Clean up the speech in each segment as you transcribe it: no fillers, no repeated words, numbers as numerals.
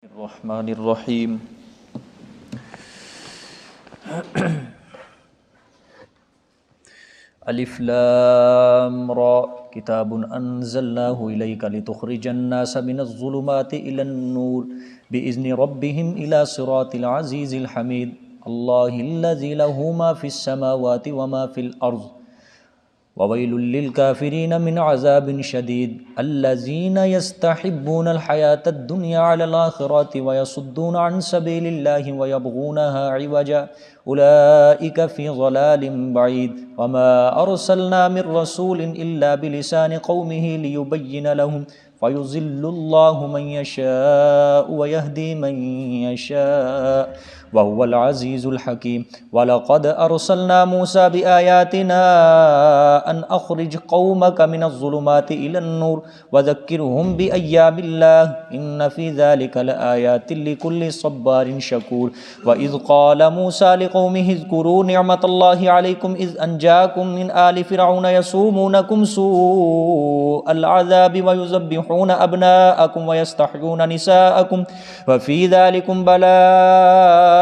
الرحمن الرحیم الف لام را کتاب انزلناه الیک لتخرج الناس من الظلمات الى النور باذن ربهم الى صراط العزیز الحمید اللہ الذی له ما فی السماوات وما فی الارض وویل للکافرین من عذاب شدید الذین یستحبون الحیاة الدنیا علی الآخرة ویصدون عن سبیل اللہ ویبغونها عوجا اولئک فی ضلال بعید وما ارسلنا من رسول الا بلسان قومه لیبین لهم فیضل اللہ من یشاء ویہدی من یشاء وهو العزیز الحکیم وَلَقَدْ أَرْسَلْنَا مُوسَى بِآيَاتِنَا أَنْ أَخْرِجْ قَوْمَكَ مِنَ الظُّلُمَاتِ إِلَى النُّورِ وَذَكِّرْهُمْ بِأَيَّامِ اللَّهِ إِنَّ فِي ذَلِكَ لَآيَاتٍ لِكُلِّ صَبَّارٍ شَكُورٍ وَإِذْ قَالَ مُوسَى لِقَوْمِهِ اذْكُرُوا نِعْمَةَ اللَّهِ عَلَيْكُمْ إِذْ أَنْجَاكُمْ مِنْ آلِ فِرْعَوْنَ يَسُومُونَكُمْ سُوءَ الْعَذَابِ وَيُذَبِّحُونَ أَبْنَاءَكُمْ وَيَسْتَحْيُونَ نِسَاءَكُمْ وَفِي ذَلِكُمْ بَلَاءٌ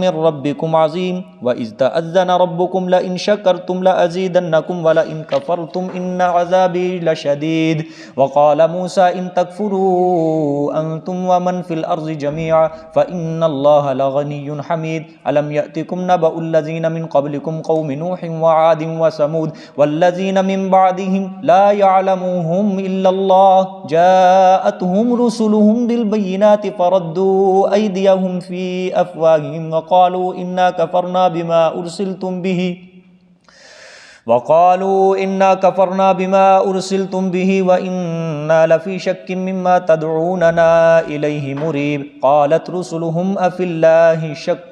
من ربكم عظيم وإذ تأذن ربكم لئن شكرتم لأزيدنكم ولئن كفرتم إن عذابي لشديد وقال موسى إن تكفروا أنتم ومن في الأرض جميعا فإن الله لغني حميد ألم يأتكم نبأ الذين من قبلكم قوم نوح وعاد وثمود والذين من بعدهم لا يعلمهم إلا الله جاءتهم رسلهم بالبينات فردوا أيديهم في أفواههم وقالوا إنا كفرنا بما أرسلتم به وإنا لفي شك مما تدعوننا إليه مريب قالت رسلهم أفي الله شك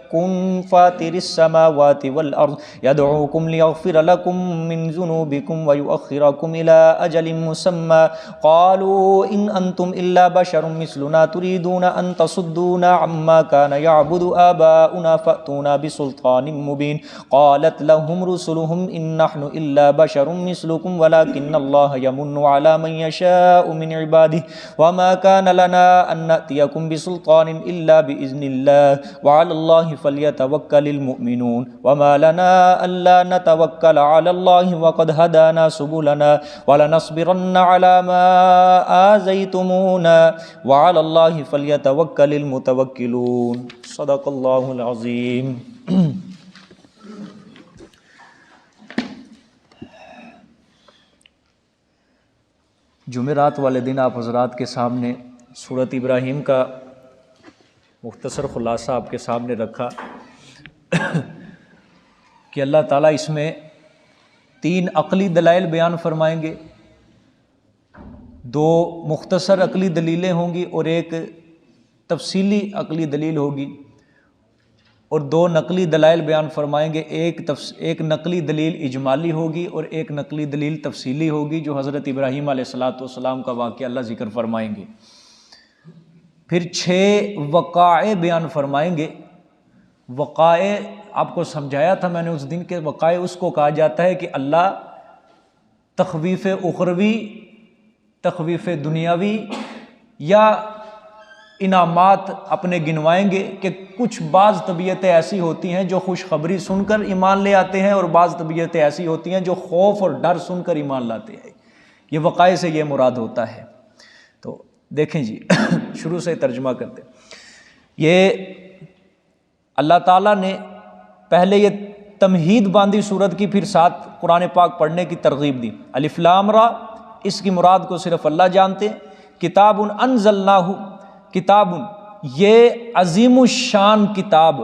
فاطر السماوات والأرض يدعوكم ليغفر لكم من ذنوبكم ويؤخركم إلى أجل مسمى قالوا إن أنتم إلا بشر مثلنا تريدون أن تصدونا عما كان يعبد آباؤنا فأتونا بسلطان مبين قالت لهم رسلهم إن نحن إلا بشر مثلكم ولكن الله يمن على من يشاء من عباده وما كان لنا أن نأتيكم بسلطان إلا بإذن الله وعلى الله فليتوكل المؤمنون وما لنا ألا نتوكل على الله وقد هدانا سبلنا ولنصبرن على ما آذيتمونا وعلى الله فليتوكل المتوكلون صدق الله العظيم جمعرات والے دن آپ حضرات کے سامنے سورۃ ابراہیم کا مختصر خلاصہ آپ کے سامنے رکھا کہ اللہ تعالیٰ اس میں 3 عقلی دلائل بیان فرمائیں گے، 2 مختصر عقلی دلیلیں ہوں گی اور 1 تفصیلی عقلی دلیل ہوگی، اور 2 نقلی دلائل بیان فرمائیں گے، ایک نقلی دلیل اجمالی ہوگی اور 1 نقلی دلیل تفصیلی ہوگی جو حضرت ابراہیم علیہ السلام کا واقعہ اللہ ذکر فرمائیں گے۔ پھر 6 وقائع بیان فرمائیں گے۔ وقائع آپ کو سمجھایا تھا میں نے اس دن کے وقائع اس کو کہا جاتا ہے کہ اللہ تخویف اخروی، تخویف دنیاوی یا انعامات اپنے گنوائیں گے کہ کچھ بعض طبیعتیں ایسی ہوتی ہیں جو خوشخبری سن کر ایمان لے آتے ہیں اور بعض طبیعتیں ایسی ہوتی ہیں جو خوف اور ڈر سن کر ایمان لاتے ہیں۔ یہ وقائع سے یہ مراد ہوتا ہے۔ تو دیکھیں جی شروع سے ترجمہ کرتے یہ اللہ تعالیٰ نے پہلے یہ تمہید باندھی سورت کی، پھر ساتھ قرآن پاک پڑھنے کی ترغیب دی۔ الف لام را، اس کی مراد کو صرف اللہ جانتے ہیں۔ کتاب انزلناہ، کتاب یہ عظیم الشان کتاب،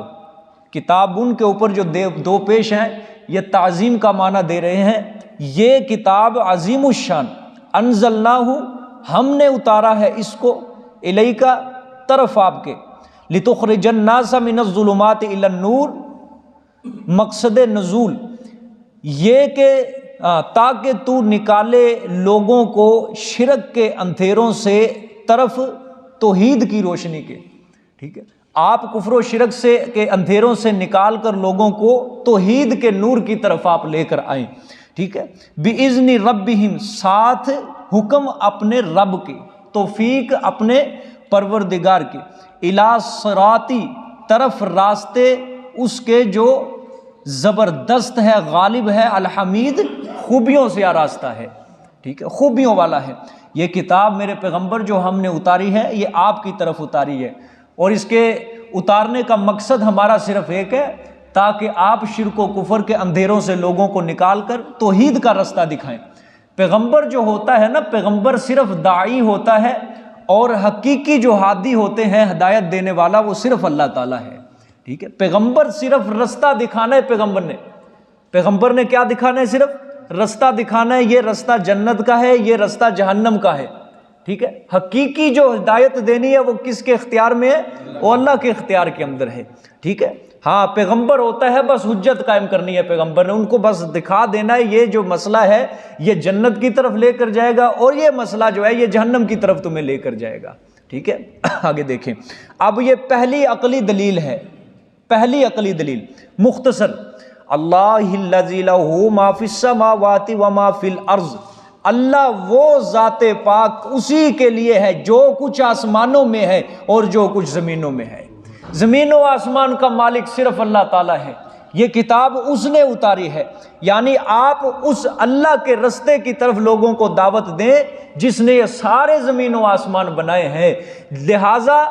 کتاب ان کے اوپر جو 2 پیش ہیں یہ تعظیم کا معنی دے رہے ہیں۔ یہ کتاب عظیم الشان، انزلناہ ہم نے اتارا ہے اس کو، الیکا طرف آپ کے، لتخرج الناس من الظلمات الی النور، مقصد نزول یہ کہ تاکہ تو نکالے لوگوں کو شرک کے اندھیروں سے طرف توحید کی روشنی کے، ٹھیک ہے، آپ کفر و شرک سے کے اندھیروں سے نکال کر لوگوں کو توحید کے نور کی طرف آپ لے کر آئیں، ٹھیک ہے، بِإِذْنِ رَبِّهِمْ، ساتھ حکم اپنے رب کے، توفیق اپنے پروردگار کے، الی صراطی طرف راستے اس کے جو زبردست ہے، غالب ہے، الحمید خوبیوں سے آراستہ ہے، ٹھیک ہے، خوبیوں والا ہے۔ یہ کتاب میرے پیغمبر جو ہم نے اتاری ہے یہ آپ کی طرف اتاری ہے، اور اس کے اتارنے کا مقصد ہمارا صرف ایک ہے، تاکہ آپ شرک و کفر کے اندھیروں سے لوگوں کو نکال کر توحید کا رستہ دکھائیں۔ پیغمبر جو ہوتا ہے نا، پیغمبر صرف داعی ہوتا ہے، اور حقیقی جو ہادی ہوتے ہیں، ہدایت دینے والا، وہ صرف اللہ تعالیٰ ہے، ٹھیک ہے۔ پیغمبر صرف رستہ دکھانا ہے، پیغمبر نے کیا دکھانا ہے؟ صرف رستہ دکھانا ہے، یہ رستہ جنت کا ہے، یہ رستہ جہنم کا ہے، ٹھیک ہے۔ حقیقی جو ہدایت دینی ہے وہ کس کے اختیار میں ہے؟ وہ اللہ کے اختیار کے اندر ہے، ٹھیک ہے۔ ہاں، پیغمبر ہوتا ہے بس حجت قائم کرنی ہے، پیغمبر نے ان کو بس دکھا دینا ہے یہ جو مسئلہ ہے یہ جنت کی طرف لے کر جائے گا، اور یہ مسئلہ جو ہے یہ جہنم کی طرف تمہیں لے کر جائے گا، ٹھیک ہے۔ آگے دیکھیں، اب یہ پہلی عقلی دلیل ہے، پہلی عقلی دلیل مختصر، اللہ الذی لہ ما فی السماوات و ما فی الارض، اللہ وہ ذات پاک اسی کے لیے ہے جو کچھ آسمانوں میں ہے اور جو کچھ زمینوں میں ہے۔ زمین و آسمان کا مالک صرف اللہ تعالیٰ ہے، یہ کتاب اس نے اتاری ہے، یعنی آپ اس اللہ کے رستے کی طرف لوگوں کو دعوت دیں جس نے یہ سارے زمین و آسمان بنائے ہیں۔ لہٰذا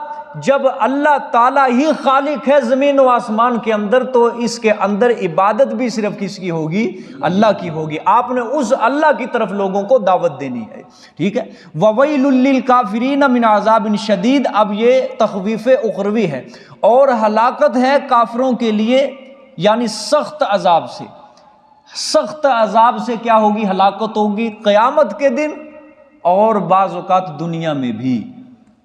جب اللہ تعالیٰ ہی خالق ہے زمین و آسمان کے اندر، تو اس کے اندر عبادت بھی صرف کس کی ہوگی؟ اللہ کی ہوگی۔ آپ نے اس اللہ کی طرف لوگوں کو دعوت دینی ہے، ٹھیک ہے۔ وَوَيْلٌ لِّلْكَافِرِينَ مِنْ عَذَابٍ شَدِيدٍ، اب یہ تخویف اخروی ہے، اور ہلاکت ہے کافروں کے لیے، یعنی سخت عذاب سے۔ سخت عذاب سے کیا ہوگی؟ ہلاکت ہوگی قیامت کے دن، اور بعض اوقات دنیا میں بھی،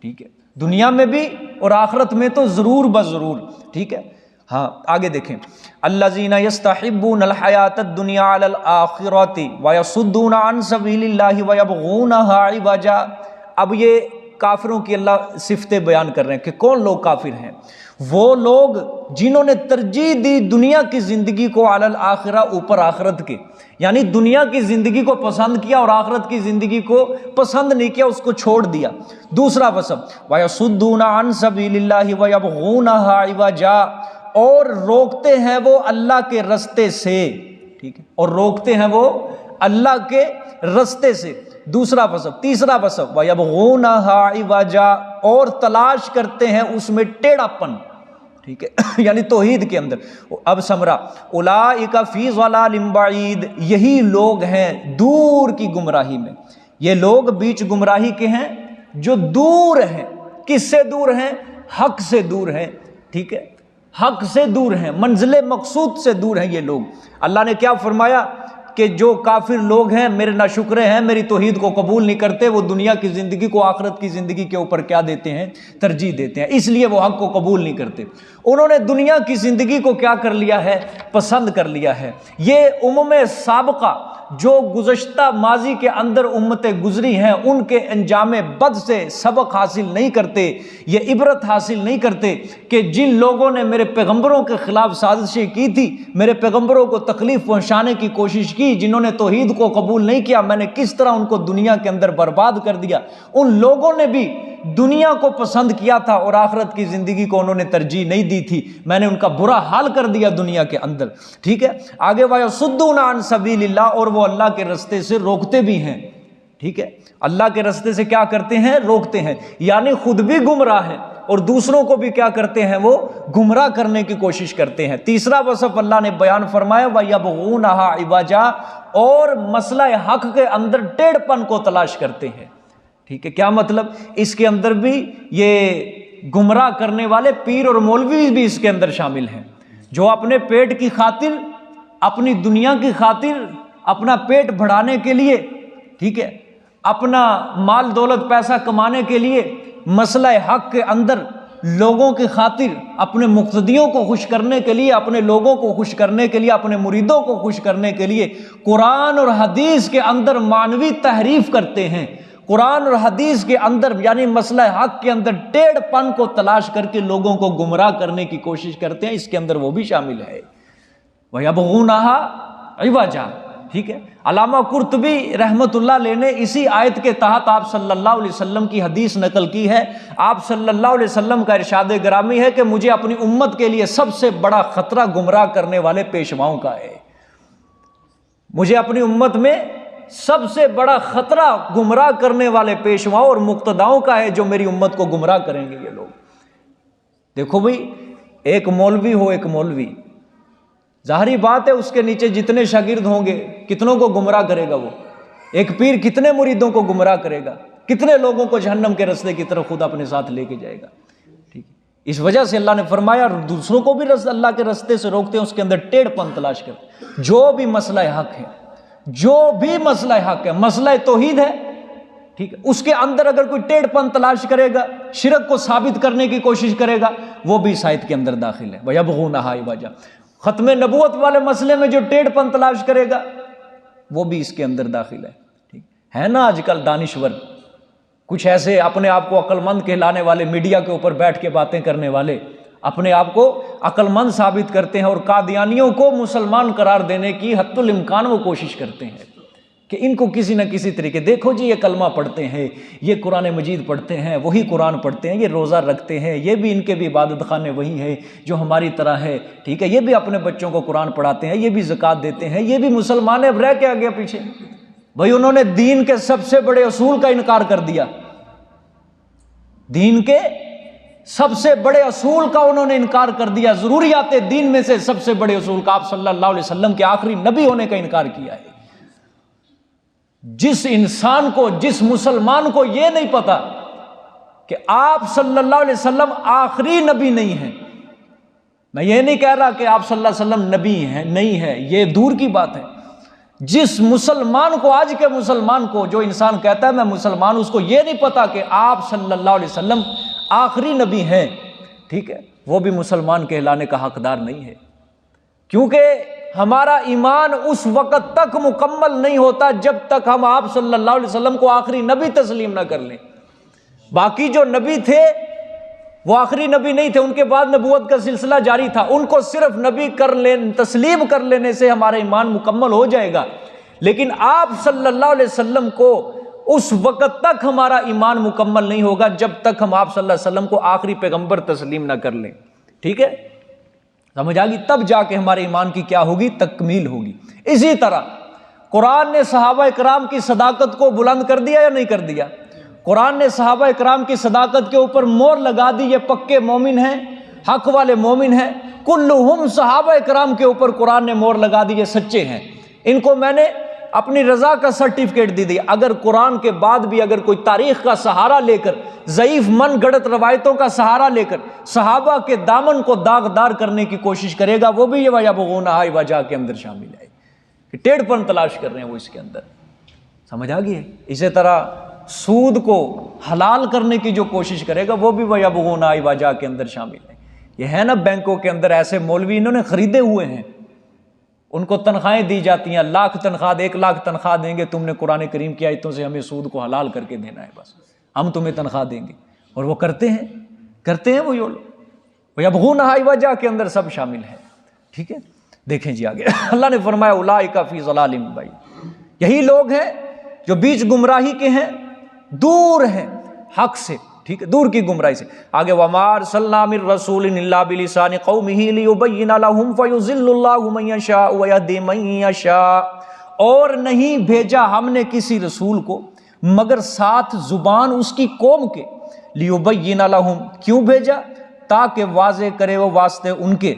ٹھیک ہے، دنیا میں بھی اور آخرت میں تو ضرور بضرور، ٹھیک ہے۔ ہاں آگے دیکھیں، الذین یستحبون الحیاۃ الدنیا علی الآخرۃ ویصدون عن سبیل اللہ ویبغونہا عوجا۔ اب یہ کافروں کی اللہ صفتیں بیان کر رہے ہیں کہ کون لوگ کافر ہیں۔ وہ لوگ جنہوں نے ترجیح دی دنیا کی زندگی کو علی الآخرہ، اوپر آخرت کے، یعنی دنیا کی زندگی کو پسند کیا اور آخرت کی زندگی کو پسند نہیں کیا، اس کو چھوڑ دیا۔ دوسرا وصف، وَيَصُدُّونَ عَن سَبِيلِ اللَّهِ وَيَبْغُونَهَا عِوَجًا، اور روکتے ہیں وہ اللہ کے رستے سے، ٹھیک ہے، اور روکتے ہیں وہ اللہ کے رستے سے۔ دوسرا وصف، تیسرا وصف، وَيَبْغُونَهَا عِوَجًا، اور تلاش کرتے ہیں اس میں ٹیڑھا پن، ٹھیک ہے، یعنی توحید کے اندر۔ اب سمرا، اولئک فی ضلال بعید، یہی لوگ ہیں دور کی گمراہی میں، یہ لوگ بیچ گمراہی کے ہیں جو دور ہیں۔ کس سے دور ہیں؟ حق سے دور ہیں، ٹھیک ہے، حق سے دور ہیں، منزل مقصود سے دور ہیں یہ لوگ۔ اللہ نے کیا فرمایا کہ جو کافر لوگ ہیں میرے ناشکرے ہیں، میری توحید کو قبول نہیں کرتے، وہ دنیا کی زندگی کو آخرت کی زندگی کے اوپر کیا دیتے ہیں؟ ترجیح دیتے ہیں، اس لیے وہ حق کو قبول نہیں کرتے۔ انہوں نے دنیا کی زندگی کو کیا کر لیا ہے؟ پسند کر لیا ہے۔ یہ سابقہ جو گزشتہ ماضی کے اندر امتیں گزری ہیں، ان کے انجام بد سے سبق حاصل نہیں کرتے، یہ عبرت حاصل نہیں کرتے کہ جن لوگوں نے میرے پیغمبروں کے خلاف سازشیں کی تھی، میرے پیغمبروں کو تکلیف پہنچانے کی کوشش کی، جنہوں نے توحید کو قبول نہیں کیا، میں نے کس طرح ان کو دنیا کے اندر برباد کر دیا۔ ان لوگوں نے بھی دنیا کو پسند کیا تھا اور آخرت کی زندگی کو انہوں نے ترجیح نہیں دی تھی، میں نے ان کا برا حال کر دیا دنیا کے اندر، ٹھیک ہے۔ آگے وَيَصُدُّونَ عَن سَبِيلِ اللَّهِ، اور وہ اللہ کے رستے سے روکتے بھی ہیں، ٹھیک ہے، اللہ کے رستے سے کیا کرتے ہیں؟ روکتے ہیں، یعنی خود بھی گمراہ ہیں اور دوسروں کو بھی کیا کرتے ہیں؟ وہ گمراہ کرنے کی کوشش کرتے ہیں۔ تیسرا وصف اللہ نے بیان فرمایا، وَيَبْغُونَهَا عِوَجًا، اور مسئلہ حق کے اندر ٹیڑھ پن کو تلاش کرتے ہیں، ٹھیک ہے۔ کیا مطلب؟ اس کے اندر بھی یہ گمراہ کرنے والے پیر اور مولوی بھی اس کے اندر شامل ہیں، جو اپنے پیٹ کی خاطر، اپنی دنیا کی خاطر، اپنا پیٹ بڑھانے کے لیے، ٹھیک ہے، اپنا مال دولت پیسہ کمانے کے لیے مسئلہ حق کے اندر لوگوں کی خاطر، اپنے مقتدیوں کو خوش کرنے کے لیے، اپنے لوگوں کو خوش کرنے کے لیے، اپنے مریدوں کو خوش کرنے کے لیے قرآن اور حدیث کے اندر معنوی تحریف کرتے ہیں، قرآن اور حدیث کے اندر یعنی مسئلہ حق کے اندر ٹیڑھ پن کو تلاش کر کے لوگوں کو گمراہ کرنے کی کوشش کرتے ہیں، اس کے اندر وہ بھی شامل ہے۔ وَيَبْغُونَهَا عِوَجًا، ٹھیک ہے. علامہ قرطبی رحمۃ اللہ علیہ نے اسی آیت کے تحت آپ صلی اللہ علیہ وسلم کی حدیث نقل کی ہے. آپ صلی اللہ علیہ وسلم کا ارشاد گرامی ہے کہ مجھے اپنی امت کے لیے سب سے بڑا خطرہ گمراہ کرنے والے پیشواؤں کا ہے. مجھے اپنی امت میں سب سے بڑا خطرہ گمراہ کرنے والے پیشواؤں اور مقتداؤں کا ہے جو میری امت کو گمراہ کریں گے یہ لوگ. دیکھو بھئی، ایک مولوی ہو، ایک مولوی، ظاہری بات ہے اس کے نیچے جتنے شاگرد ہوں گے کتنوں کو گمراہ کرے گا وہ. ایک پیر کتنے مریدوں کو گمراہ کرے گا، کتنے لوگوں کو جہنم کے رستے کی طرف خود اپنے ساتھ لے کے جائے گا. ٹھیک ہے، اس وجہ سے اللہ نے فرمایا دوسروں کو بھی اللہ کے رستے سے روکتے ہیں، اس کے اندر ٹیڑھ پن تلاش کرتے. جو بھی مسئلہ حق ہے، جو بھی مسئلہ حق ہے، مسئلہ توحید ہے، ٹھیک ہے، اس کے اندر اگر کوئی ٹیڑھ پن تلاش کرے گا، شرک کو ثابت کرنے کی کوشش کرے گا، وہ بھی اس آیت کے اندر داخل ہے. وَيَبْغُونَهَا عِوَجًا. ختم نبوت والے مسئلے میں جو ٹیڑھ پن تلاش کرے گا وہ بھی اس کے اندر داخل ہے. ٹھیک ہے نا. آج کل دانشور کچھ ایسے اپنے آپ کو عقل مند کہلانے والے، میڈیا کے اوپر بیٹھ کے باتیں کرنے والے اپنے آپ کو عقل مند ثابت کرتے ہیں اور قادیانیوں کو مسلمان قرار دینے کی حتی الامکان وہ کوشش کرتے ہیں کہ ان کو کسی نہ کسی طریقے، دیکھو جی یہ کلمہ پڑھتے ہیں، یہ قرآن مجید پڑھتے ہیں، وہی قرآن پڑھتے ہیں، یہ روزہ رکھتے ہیں، یہ بھی ان کے بھی عبادت خانے وہی ہے جو ہماری طرح ہے. ٹھیک ہے، یہ بھی اپنے بچوں کو قرآن پڑھاتے ہیں، یہ بھی زکوٰۃ دیتے ہیں، یہ بھی مسلمان ہیں. اب رہ کے آگے پیچھے بھائی انہوں نے دین کے سب سے بڑے اصول کا انکار کر دیا. دین کے سب سے بڑے اصول کا انہوں نے انکار کر دیا. ضروریات دین میں سے سب سے بڑے اصول کا، آپ صلی اللہ علیہ وسلم کے آخری نبی ہونے کا انکار کیا ہے. جس انسان کو، جس مسلمان کو یہ نہیں پتا کہ آپ صلی اللہ علیہ وسلم آخری نبی نہیں ہیں، میں یہ نہیں کہہ رہا کہ آپ صلی اللہ علیہ وسلم نبی ہیں، نہیں ہے، یہ دور کی بات ہے. جس مسلمان کو، آج کے مسلمان کو، جو انسان کہتا ہے میں مسلمان، اس کو یہ نہیں پتا کہ آپ صلی اللہ علیہ وسلم آخری نبی ہیں، ٹھیک ہے، وہ بھی مسلمان کہلانے کا حقدار نہیں ہے. کیونکہ ہمارا ایمان اس وقت تک مکمل نہیں ہوتا جب تک ہم آپ صلی اللہ علیہ وسلم کو آخری نبی تسلیم نہ کر لیں. باقی جو نبی تھے وہ آخری نبی نہیں تھے، ان کے بعد نبوت کا سلسلہ جاری تھا. ان کو صرف نبی تسلیم کر لینے سے ہمارا ایمان مکمل ہو جائے گا. لیکن آپ صلی اللہ علیہ وسلم کو اس وقت تک ہمارا ایمان مکمل نہیں ہوگا جب تک ہم آپ صلی اللہ علیہ وسلم کو آخری پیغمبر تسلیم نہ کر لیں. ٹھیک ہے، سمجھ آ گئی؟ تب جا کے ہمارے ایمان کی کیا ہوگی؟ تکمیل ہوگی. اسی طرح قرآن نے صحابہ کرام کی صداقت کو بلند کر دیا یا نہیں کر دیا؟ قرآن نے صحابہ کرام کی صداقت کے اوپر مور لگا دی، یہ پکے مومن ہیں، حق والے مومن ہیں. کلہم، صحابہ کرام کے اوپر قرآن نے مور لگا دی، یہ سچے ہیں، ان کو میں نے اپنی رضا کا سرٹیفکیٹ دے دی. اگر قرآن کے بعد بھی اگر کوئی تاریخ کا سہارا لے کر، ضعیف من گڑت روایتوں کا سہارا لے کر صحابہ کے دامن کو داغدار کرنے کی کوشش کرے گا، وہ بھی یہ وَيَبْغُونَهَا عِوَجًا کے اندر شامل ہے کہ ٹیڑھ پن تلاش کر رہے ہیں وہ اس کے اندر. سمجھ آ گئی ہے؟ اسی طرح سود کو حلال کرنے کی جو کوشش کرے گا وہ بھی وَيَبْغُونَهَا عِوَجًا کے اندر شامل ہے. یہ ہے نا بینکوں کے اندر ایسے مولوی انہوں نے خریدے ہوئے ہیں، ان کو تنخواہیں دی جاتی ہیں، لاکھ تنخواہ، 1 لاکھ تنخواہ دیں گے، تم نے قرآن کریم کی آیتوں سے ہمیں سود کو حلال کر کے دینا ہے، بس ہم تمہیں تنخواہ دیں گے. اور وہ کرتے ہیں وہ یہ لوگ. وَيَبْغُونَهَا عِوَجًا کے اندر سب شامل ہے. ٹھیک ہے، دیکھیں جی آگے اللہ نے فرمایا اولئک فی ضلال بعید، یہی لوگ ہیں جو بیچ گمراہی کے ہیں، دور ہیں حق سے. ٹھیک ہے، دور کی گمراہی سے. آگے وَمَا أَرْسَلْنَا مِن رَّسُولٍ إِلَّا بِلِسَانِ قَوْمِهِ لِيُبَيِّنَ لَهُمْ فَيُضِلُّ اللَّهُ مَن يَشَاءُ وَيَهْدِي مَن يَشَاءُ، اور نہیں بھیجا ہم نے کسی رسول کو مگر ساتھ زبان اس کی قوم کے. لِيُبَيِّنَ لَهُمْ، کیوں بھیجا؟ تاکہ واضح کرے وہ واسطے ان کے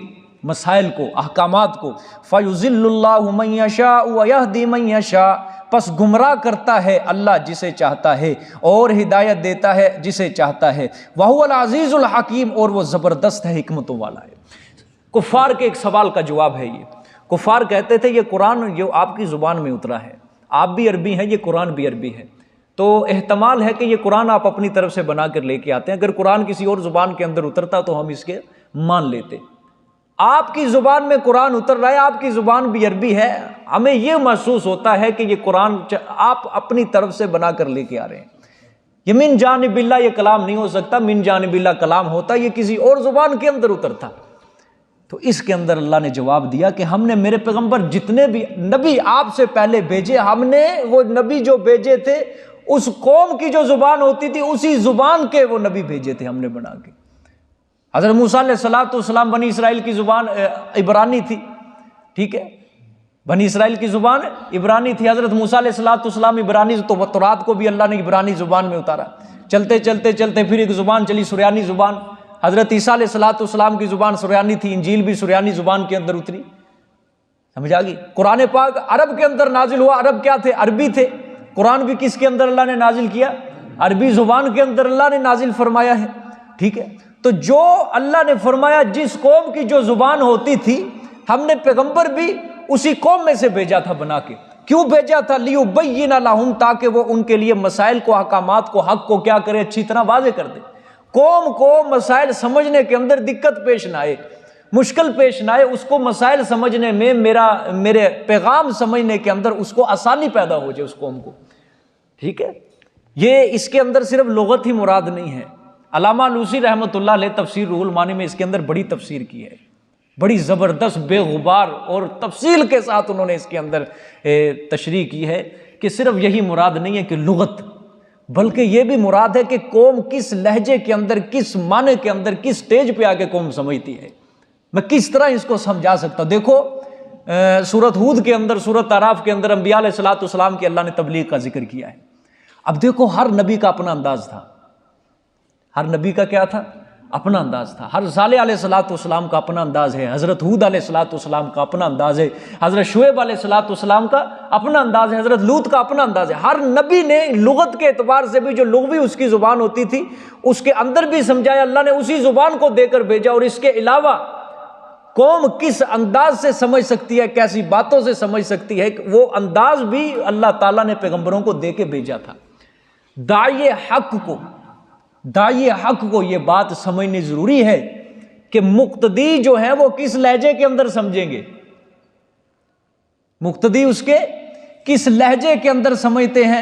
مسائل کو، احکامات کو. فَيُضِلُّ اللَّهُ مَن يَشَاءُ وَيَهْدِي مَن يَشَاءُ، پس گمراہ کرتا ہے اللہ جسے چاہتا ہے اور ہدایت دیتا ہے جسے چاہتا ہے. وَهُوَ الْعَزِيزُ الْحَكِيمُ، اور وہ زبردست ہے، حکمتوں والا ہے. کفار کے ایک سوال کا جواب ہے یہ. کفار کہتے تھے یہ قرآن جو آپ کی زبان میں اترا ہے، آپ بھی عربی ہیں، یہ قرآن بھی عربی ہے، تو احتمال ہے کہ یہ قرآن آپ اپنی طرف سے بنا کر لے کے آتے ہیں. اگر قرآن کسی اور زبان کے اندر اترتا تو ہم اس کے مان لیتے. آپ کی زبان میں قرآن اتر رہا ہے، آپ کی زبان بھی عربی ہے، ہمیں یہ محسوس ہوتا ہے کہ یہ قرآن آپ اپنی طرف سے بنا کر لے کے آ رہے ہیں. یہ من جانب اللہ یہ کلام نہیں ہو سکتا. من جانب اللہ کلام ہوتا یہ کسی اور زبان کے اندر اترتا. تو اس کے اندر اللہ نے جواب دیا کہ ہم نے میرے پیغمبر جتنے بھی نبی آپ سے پہلے بھیجے، ہم نے وہ نبی جو بھیجے تھے اس قوم کی جو زبان ہوتی تھی اسی زبان کے وہ نبی بھیجے تھے ہم نے بنا کے۔ حضرت موسیٰ علیہ السلام بنی اسرائیل کی زبان عبرانی تھی، ٹھیک ہے، بنی اسرائیل کی زبان عبرانی تھی۔ حضرت موسیٰ علیہ السلام عبرانی، تو تورات کو بھی اللہ نے عبرانی زبان میں اتارا۔ چلتے چلتے چلتے پھر ایک زبان چلی سریانی زبان، حضرت عیسیٰ علیہ السلام کی زبان سریانی تھی، انجیل بھی سریانی زبان کے اندر اتری، سمجھ آ گئی۔ قرآن پاک عرب کے اندر نازل ہوا، عرب کیا تھے؟ عربی تھے۔ قرآن بھی کس کے اندر اللہ نے نازل کیا؟ عربی زبان کے اندر اللہ نے نازل فرمایا ہے، ٹھیک ہے۔ تو جو اللہ نے فرمایا جس قوم کی جو زبان ہوتی تھی ہم نے پیغمبر بھی اسی قوم میں سے بھیجا تھا بنا کے۔ کیوں بھیجا تھا؟ لیبین لہم، تاکہ وہ ان کے لیے مسائل کو، احکامات کو، حق کو کیا کرے؟ اچھی طرح واضح کر دے۔ قوم کو مسائل سمجھنے کے اندر دقت پیش نہ آئے، مشکل پیش نہ آئے، اس کو مسائل سمجھنے میں، میرے پیغام سمجھنے کے اندر اس کو آسانی پیدا ہو جائے اس قوم کو، ٹھیک ہے۔ یہ اس کے اندر صرف لغت ہی مراد نہیں ہے۔ علامہ لوسی رحمۃ اللہ علیہ تفسیر روح المعانی میں اس کے اندر بڑی تفسیر کی ہے، بڑی زبردست بے غبار اور تفصیل کے ساتھ انہوں نے اس کے اندر تشریح کی ہے کہ صرف یہی مراد نہیں ہے کہ لغت، بلکہ یہ بھی مراد ہے کہ قوم کس لہجے کے اندر، کس معنی کے اندر، کس سٹیج پہ آ کے قوم سمجھتی ہے، میں کس طرح اس کو سمجھا سکتا ہوں۔ دیکھو سورۃ ہود کے اندر، سورۃ اعراف کے اندر انبیاء علیہ السلام کی اللہ نے تبلیغ کا ذکر کیا ہے۔ اب دیکھو ہر نبی کا اپنا انداز تھا، ہر نبی کا کیا تھا؟ اپنا انداز تھا۔ حضرت صالح علیہ السلام کا اپنا انداز ہے، حضرت ہود علیہ السلام کا اپنا انداز ہے، حضرت شعیب علیہ السلام کا اپنا انداز ہے، حضرت لوط کا اپنا انداز ہے۔ ہر نبی نے لغت کے اعتبار سے بھی جو لغوی اس کی زبان ہوتی تھی اس کے اندر بھی سمجھایا، اللہ نے اسی زبان کو دے کر بھیجا۔ اور اس کے علاوہ قوم کس انداز سے سمجھ سکتی ہے، کیسی باتوں سے سمجھ سکتی ہے، وہ انداز بھی اللہ تعالیٰ نے پیغمبروں کو دے کے بھیجا تھا۔ داعی حق کو یہ بات سمجھنی ضروری ہے کہ مقتدی جو ہیں وہ کس لہجے کے اندر سمجھیں گے، مقتدی اس کے کس لہجے کے اندر سمجھتے ہیں،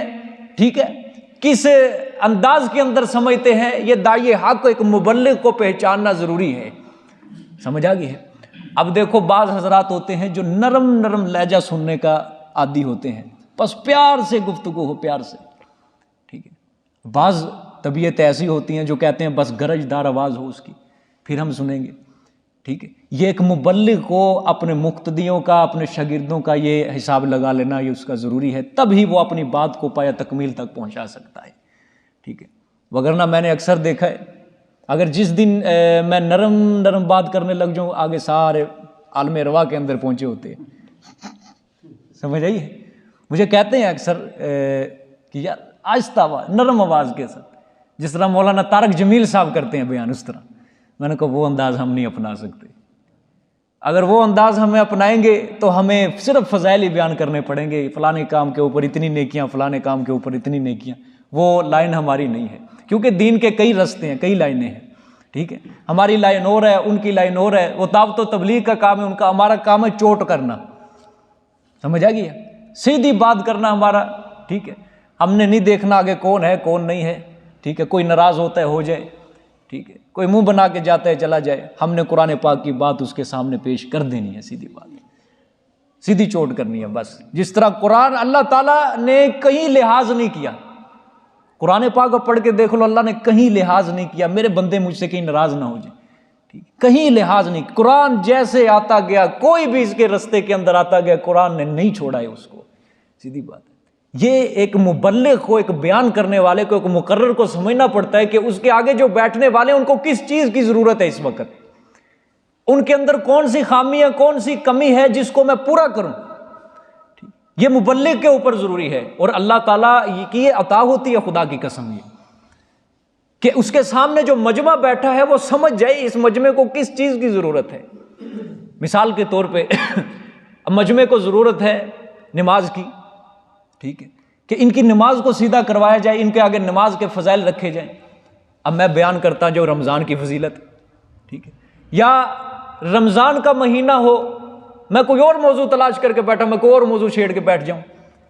ٹھیک ہے، کس انداز کے اندر سمجھتے ہیں، یہ داعی حق ایک مبلغ کو پہچاننا ضروری ہے، سمجھ آ گئی ہے۔ اب دیکھو بعض حضرات ہوتے ہیں جو نرم نرم لہجہ سننے کا عادی ہوتے ہیں، بس پیار سے گفتگو ہو، پیار سے، ٹھیک ہے۔ بعض طبیعت ایسی ہوتی ہیں جو کہتے ہیں بس گرج دار آواز ہو اس کی پھر ہم سنیں گے، ٹھیک ہے۔ یہ ایک مبلغ کو اپنے مقتدیوں کا، اپنے شاگردوں کا یہ حساب لگا لینا یہ اس کا ضروری ہے، تب ہی وہ اپنی بات کو پایا تکمیل تک پہنچا سکتا ہے، ٹھیک ہے۔ وگرنہ میں نے اکثر دیکھا ہے اگر جس دن میں نرم نرم بات کرنے لگ جاؤں آگے سارے عالم روا کے اندر پہنچے ہوتے ہیں، سمجھ آئیے۔ مجھے کہتے ہیں اکثر کہ یار آہستہ آواز، نرم آواز کے ساتھ، جس طرح مولانا طارق جمیل صاحب کرتے ہیں بیان اس طرح۔ میں نے کہا وہ انداز ہم نہیں اپنا سکتے، اگر وہ انداز ہمیں اپنائیں گے تو ہمیں صرف فضائل ہی بیان کرنے پڑیں گے، فلانے کام کے اوپر اتنی نیکیاں، فلانے کام کے اوپر اتنی نیکیاں، وہ لائن ہماری نہیں ہے، کیونکہ دین کے کئی رستے ہیں، کئی لائنیں ہیں، ٹھیک ہے۔ ہماری لائن اور ہے، ان کی لائن اور ہے، وہ دعوت و تبلیغ کا کام ہے ان کا، ہمارا کام ہے چوٹ کرنا، سمجھ آ گئی ہے، سیدھی بات کرنا ہمارا، ٹھیک ہے۔ ہم نے نہیں دیکھنا آگے کون ہے کون نہیں ہے، ٹھیک ہے، کوئی ناراض ہوتا ہے ہو جائے، ٹھیک ہے، کوئی منہ بنا کے جاتا ہے چلا جائے، ہم نے قرآن پاک کی بات اس کے سامنے پیش کر دینی ہے، سیدھی بات، سیدھی چوٹ کرنی ہے بس۔ جس طرح قرآن اللہ تعالیٰ نے کہیں لحاظ نہیں کیا، قرآن پاک کو پڑھ کے دیکھ لو، اللہ نے کہیں لحاظ نہیں کیا میرے بندے مجھ سے کہیں ناراض نہ ہو جائے، ٹھیک، کہیں لحاظ نہیں۔ قرآن جیسے آتا گیا، کوئی بھی اس کے رستے کے اندر آتا گیا، قرآن نے نہیں چھوڑا ہے اس کو، سیدھی بات ہے۔ یہ ایک مبلغ کو، ایک بیان کرنے والے کو، ایک مقرر کو سمجھنا پڑتا ہے کہ اس کے آگے جو بیٹھنے والے ہیں ان کو کس چیز کی ضرورت ہے اس وقت، ان کے اندر کون سی خامی ہے، کون سی کمی ہے جس کو میں پورا کروں، یہ مبلغ کے اوپر ضروری ہے۔ اور اللہ تعالیٰ کی یہ عطا ہوتی ہے، خدا کی قسم، یہ کہ اس کے سامنے جو مجمع بیٹھا ہے وہ سمجھ جائے اس مجمع کو کس چیز کی ضرورت ہے۔ مثال کے طور پہ مجمع کو ضرورت ہے نماز کی، ٹھیک ہے، کہ ان کی نماز کو سیدھا کروایا جائے، ان کے آگے نماز کے فضائل رکھے جائیں۔ اب میں بیان کرتا جو رمضان کی فضیلت، ٹھیک ہے، یا رمضان کا مہینہ ہو، میں کوئی اور موضوع تلاش کر کے بیٹھا، میں کوئی اور موضوع چھیڑ کے بیٹھ جاؤں،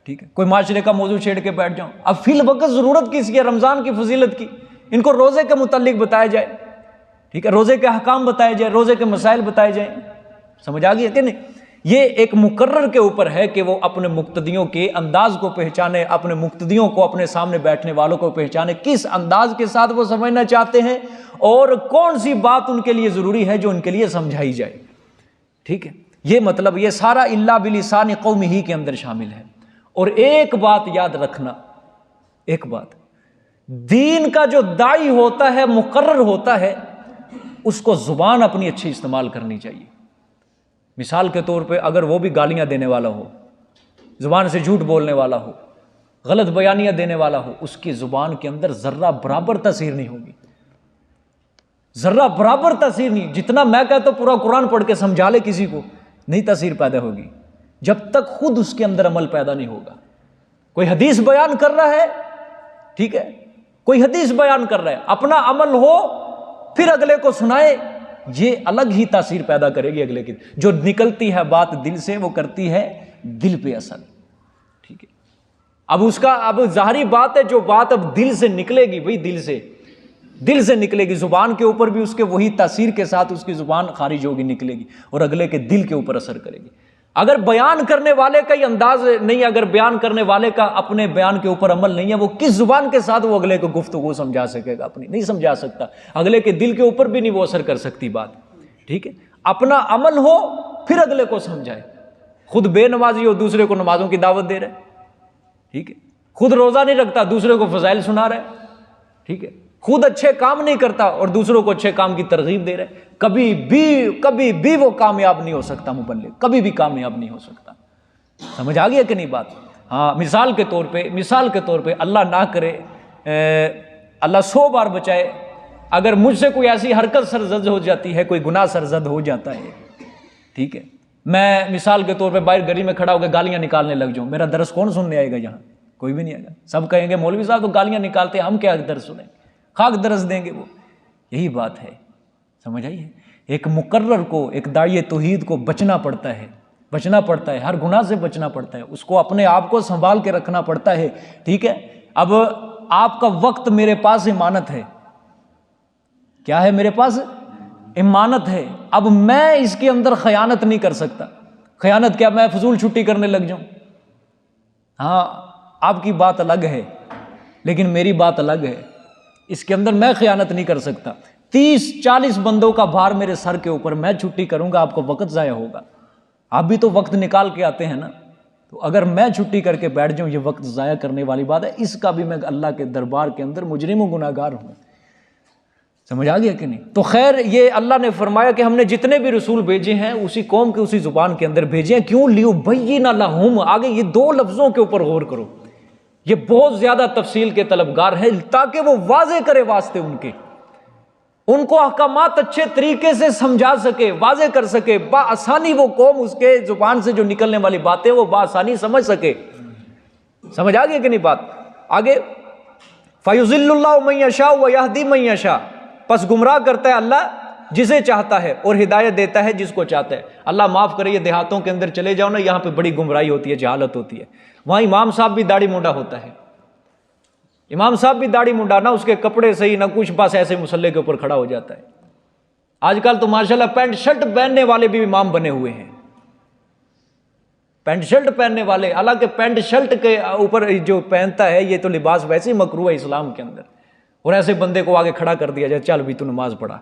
ٹھیک ہے، کوئی معاشرے کا موضوع چھیڑ کے بیٹھ جاؤں۔ اب فی الوقت ضرورت کس کی ہے؟ رمضان کی فضیلت کی، ان کو روزے کے متعلق بتایا جائے، ٹھیک ہے، روزے کے احکام بتائے جائیں، روزے کے مسائل بتائے جائیں، سمجھ آ گئی ہے کہ نہیں؟ یہ ایک مقرر کے اوپر ہے کہ وہ اپنے مقتدیوں کے انداز کو پہچانے، اپنے مقتدیوں کو، اپنے سامنے بیٹھنے والوں کو پہچانے، کس انداز کے ساتھ وہ سمجھنا چاہتے ہیں اور کون سی بات ان کے لیے ضروری ہے جو ان کے لیے سمجھائی جائے، ٹھیک ہے؟ یہ مطلب یہ سارا الا بلسان قومہ کے اندر شامل ہے۔ اور ایک بات یاد رکھنا، ایک بات، دین کا جو داعی ہوتا ہے، مقرر ہوتا ہے، اس کو زبان اپنی اچھی استعمال کرنی چاہیے۔ مثال کے طور پہ اگر وہ بھی گالیاں دینے والا ہو، زبان سے جھوٹ بولنے والا ہو، غلط بیانیاں دینے والا ہو، اس کی زبان کے اندر ذرہ برابر تاثیر نہیں ہوگی، ذرہ برابر تاثیر نہیں۔ جتنا میں کہتا ہوں پورا قرآن پڑھ کے سمجھا لے کسی کو، نہیں تاثیر پیدا ہوگی جب تک خود اس کے اندر عمل پیدا نہیں ہوگا۔ کوئی حدیث بیان کر رہا ہے، ٹھیک ہے، کوئی حدیث بیان کر رہا ہے، اپنا عمل ہو پھر اگلے کو سنائے، یہ الگ ہی تاثیر پیدا کرے گی اگلے کی۔ جو نکلتی ہے بات دل سے وہ کرتی ہے دل پہ اثر، ٹھیک ہے۔ اب اس کا اب ظاہری بات ہے، جو بات اب دل سے نکلے گی بھئی، دل سے نکلے گی، زبان کے اوپر بھی اس کے وہی تاثیر کے ساتھ اس کی زبان خارج ہوگی، نکلے گی اور اگلے کے دل کے اوپر اثر کرے گی۔ اگر بیان کرنے والے کا ہی انداز نہیں، اگر بیان کرنے والے کا اپنے بیان کے اوپر عمل نہیں ہے، وہ کس زبان کے ساتھ وہ اگلے کو گفتگو سمجھا سکے گا؟ اپنی نہیں سمجھا سکتا، اگلے کے دل کے اوپر بھی نہیں وہ اثر کر سکتی بات، ٹھیک ہے۔ اپنا عمل ہو پھر اگلے کو سمجھائے۔ خود بے نمازی ہو، دوسرے کو نمازوں کی دعوت دے رہے، ٹھیک ہے۔ خود روزہ نہیں رکھتا، دوسرے کو فضائل سنا رہے، ٹھیک ہے۔ خود اچھے کام نہیں کرتا اور دوسروں کو اچھے کام کی ترغیب دے رہے، کبھی بھی وہ کامیاب نہیں ہو سکتا، مبلغ کبھی بھی کامیاب نہیں ہو سکتا۔ سمجھ آ گئی ہے کہ نہیں بات؟ ہاں، مثال کے طور پہ اللہ نہ کرے، اللہ 100 بار بچائے، اگر مجھ سے کوئی ایسی حرکت سرزد ہو جاتی ہے، کوئی گناہ سرزد ہو جاتا ہے، ٹھیک ہے، میں مثال کے طور پہ باہر گلی میں کھڑا ہو کے گالیاں نکالنے لگ جاؤں، میرا درس کون سننے آئے گا؟ یہاں کوئی بھی نہیں آئے گا۔ سب کہیں گے مولوی صاحب تو گالیاں نکالتے ہیں، ہم کیا درس سنیں؟ خاک درس دیں گے وہ۔ یہی بات ہے، سمجھ آئی ہے؟ ایک مقرر کو، ایک داعی توحید کو بچنا پڑتا ہے، ہر گناہ سے بچنا پڑتا ہے، اس کو اپنے آپ کو سنبھال کے رکھنا پڑتا ہے، ٹھیک ہے۔ اب آپ کا وقت میرے پاس امانت ہے، کیا ہے میرے پاس؟ امانت ہے۔ اب میں اس کے اندر خیانت نہیں کر سکتا۔ خیانت کیا؟ میں فضول چھٹی کرنے لگ جاؤں؟ ہاں، آپ کی بات الگ ہے لیکن میری بات الگ ہے، اس کے اندر میں خیانت نہیں کر سکتا۔ 30-40 بندوں کا بھار میرے سر کے اوپر، میں چھٹی کروں گا، آپ کو وقت ضائع ہوگا۔ آپ بھی تو وقت نکال کے آتے ہیں نا، تو اگر میں چھٹی کر کے بیٹھ جاؤں، یہ وقت ضائع کرنے والی بات ہے، اس کا بھی میں اللہ کے دربار کے اندر مجرم و گناہ گار ہوں۔ سمجھ آ گیا کہ نہیں؟ تو خیر، یہ اللہ نے فرمایا کہ ہم نے جتنے بھی رسول بھیجے ہیں اسی قوم کے اسی زبان کے اندر بھیجے ہیں۔ کیوں؟ لیُبَیِّنَ لَهُمْ، آگے یہ 2 لفظوں کے اوپر غور کرو، یہ بہت زیادہ تفصیل کے طلبگار ہے، تاکہ وہ واضح کرے واسطے ان کو احکامات اچھے طریقے سے سمجھا سکے، واضح کر سکے، بآسانی وہ قوم اس کے زبان سے جو نکلنے والی باتیں وہ بآسانی سمجھ سکے۔ سمجھ آ گئی کہ نہیں بات؟ آگے فَيُضِلُّ اللَّهُ مَن يَشَاءُ وَيَهْدِي مَن يَشَاءُ، پس گمراہ کرتا ہے اللہ جسے چاہتا ہے اور ہدایت دیتا ہے جس کو چاہتا ہے۔ اللہ معاف کرے، یہ دیہاتوں کے اندر چلے جاؤ نا، یہاں پہ بڑی گمراہی ہوتی ہے، جہالت ہوتی ہے۔ وہاں امام صاحب بھی داڑھی منڈا ہوتا ہے، امام صاحب بھی داڑھی منڈا، نہ اس کے کپڑے صحیح نہ کچھ، بس ایسے مسلح کے اوپر کھڑا ہو جاتا ہے۔ آج کل تو ماشاءاللہ پینٹ شرٹ پہننے والے بھی امام بنے ہوئے ہیں، پینٹ شرٹ پہننے والے، حالانکہ پینٹ شرٹ کے اوپر جو پہنتا ہے یہ تو لباس ویسے ہی مکروہ ہے اسلام کے اندر، اور ایسے بندے کو آگے کھڑا کر دیا جائے، چل بھی تو نماز پڑھا۔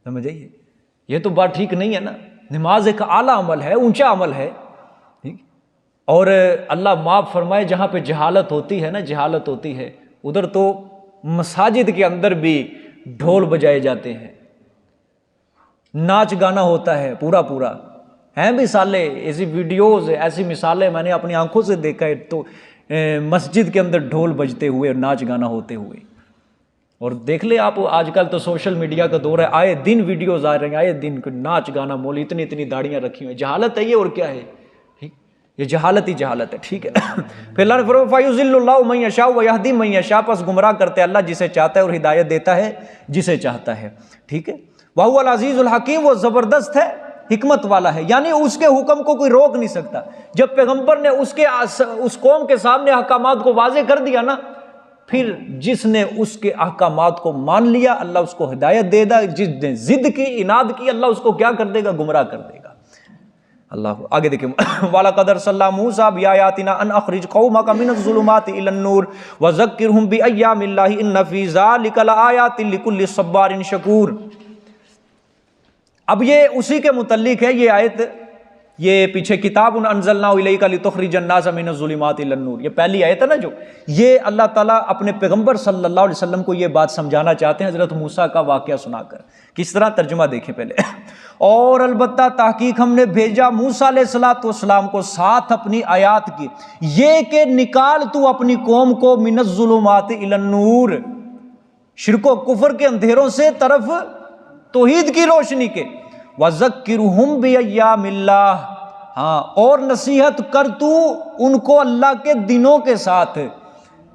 سمجھ آئیے؟ یہ تو بات ٹھیک نہیں ہے نا۔ نماز ایک اعلیٰ عمل ہے، اونچا عمل ہے، اور اللہ معاف فرمائے جہاں پہ جہالت ہوتی ہے نا، جہالت ہوتی ہے، ادھر تو مساجد کے اندر بھی ڈھول بجائے جاتے ہیں، ناچ گانا ہوتا ہے پورا، ہیں مثالیں، ایسی ویڈیوز، ایسی مثالیں میں نے اپنی آنکھوں سے دیکھا ہے، تو مسجد کے اندر ڈھول بجتے ہوئے، ناچ گانا ہوتے ہوئے۔ اور دیکھ لیں آپ، آج کل تو سوشل میڈیا کا دور ہے، آئے دن ویڈیوز آ رہے ہیں، آئے دن ناچ گانا، مول، اتنی داڑیاں رکھی ہوئی، جہالت ہے یہ، اور کیا ہے؟ یہ جہالت ہی جہالت ہے، ٹھیک ہے۔ پھر اللہ نے فرمایا فَيُضِلُّ اللَّهُ مَن يَشَاءُ وَيَهْدِي مَن يَشَاءُ، پس گمراہ کرتے اللہ جسے چاہتا ہے اور ہدایت دیتا ہے جسے چاہتا ہے، ٹھیک ہے۔ وَهُوَ الْعَزِيزُ الْحَكِيمُ، وہ زبردست ہے، حکمت والا ہے، یعنی اس کے حکم کو کوئی روک نہیں سکتا۔ جب پیغمبر نے اس قوم کے سامنے احکامات کو واضح کر دیا نا، پھر جس نے اس کے احکامات کو مان لیا اللہ اس کو ہدایت دے گا، جس نے ضد کی، عناد کی، اللہ اس کو کیا کر دے گا؟ گمراہ کر دے گا۔ اللہ آگے دیکھیں وَلَقَدْ أَرْسَلْنَا مُوسَىٰ بِآيَاتِنَا أَنْ أَخْرِجْ قَوْمَكَ مِنَ الظُّلُمَاتِ إِلَى النُّورِ وَذَكِّرْهُمْ بِأَيَّامِ اللَّهِ إِنَّ فِي ذَلِكَ لَآيَاتٍ لِكُلِّ صَبَّارٍ شَكُورٍ۔ اب یہ اسی کے متعلق ہے یہ آیت، یہ پیچھے کتاب انزلنا الیک لتخرج الناس من الظلمات الی النور، یہ پہلی آیت ہے نا، جو یہ اللہ تعالیٰ اپنے پیغمبر صلی اللہ علیہ وسلم کو یہ بات سمجھانا چاہتے ہیں حضرت موسیٰ کا واقعہ سنا کر۔ کس طرح ترجمہ دیکھیں پہلے، اور البتہ تحقیق ہم نے بھیجا موسیٰ علیہ السلام کو ساتھ اپنی آیات کی، یہ کہ نکال تو اپنی قوم کو من الظلمات الی النور، شرک و کفر کے اندھیروں سے طرف توحید کی روشنی کے، وَذَكِّرْهُمْ بِأَيَّامِ اللَّهِ، ہاں اور نصیحت کر تو ان کو اللہ کے دنوں کے ساتھ،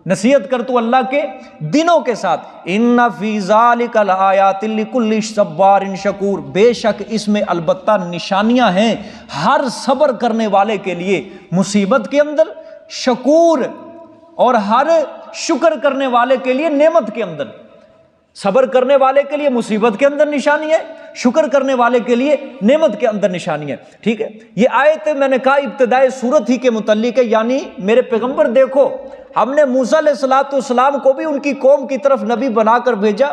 نصیحت کر تو اللہ کے دنوں کے ساتھ، اِنَّ فِي ذَلِكَ لَآيَاتٍ لِكُلِّ صَبَّارٍ شَكُورٍ، بے شک اس میں البتہ نشانیاں ہیں ہر صبر کرنے والے کے لیے، مصیبت کے اندر شکور، اور ہر شکر کرنے والے کے لیے نعمت کے اندر۔ صبر کرنے والے کے لیے مصیبت کے اندر نشانی ہے، شکر کرنے والے کے لیے نعمت کے اندر نشانی ہے۔ ٹھیک ہے، یہ آیت میں نے کہا ابتدائی صورت ہی کے متعلق ہے، یعنی میرے پیغمبر دیکھو، ہم نے موسیٰ علیہ السلام کو بھی ان کی قوم کی طرف نبی بنا کر بھیجا،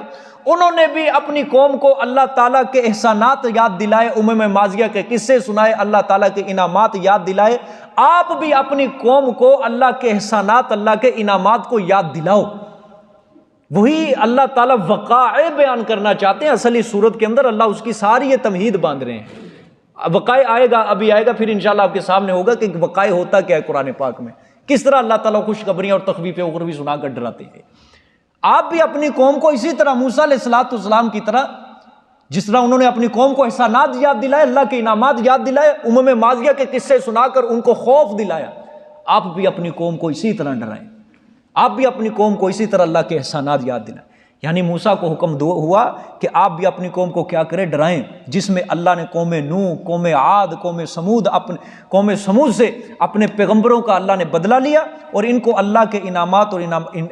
انہوں نے بھی اپنی قوم کو اللہ تعالیٰ کے احسانات یاد دلائے، امم ماضیہ کے قصے سنائے، اللہ تعالیٰ کے انعامات یاد دلائے، آپ بھی اپنی قوم کو اللہ کے احسانات، اللہ کے انعامات کو یاد دلاؤ۔ وہی اللہ تعالیٰ وقائع بیان کرنا چاہتے ہیں، اصلی صورت کے اندر اللہ اس کی ساری یہ تمہید باندھ رہے ہیں۔ وقائع آئے گا، ابھی آئے گا، پھر انشاءاللہ آپ کے سامنے ہوگا کہ وقائع ہوتا کیا ہے قرآن پاک میں، کس طرح اللہ تعالیٰ خوشخبریاں اور تخویف اخروی سنا کر ڈراتے ہیں۔ آپ بھی اپنی قوم کو اسی طرح موسیٰ علیہ السلام کی طرح، جس طرح انہوں نے اپنی قوم کو احسانات یاد دلائے، اللہ کے انعامات یاد دلائے، امم ماضیہ کے قصے سنا کر ان کو خوف دلایا، آپ بھی اپنی قوم کو اسی طرح ڈرائیں، آپ بھی اپنی قوم کو اسی طرح اللہ کے احسانات یاد دلائیں۔ یعنی موسیٰ کو حکم ہوا کہ آپ بھی اپنی قوم کو کیا کریں؟ ڈرائیں، جس میں اللہ نے قوم نوح، قوم عاد، قوم سمود سے اپنے پیغمبروں کا اللہ نے بدلہ لیا، اور ان کو اللہ کے انعامات اور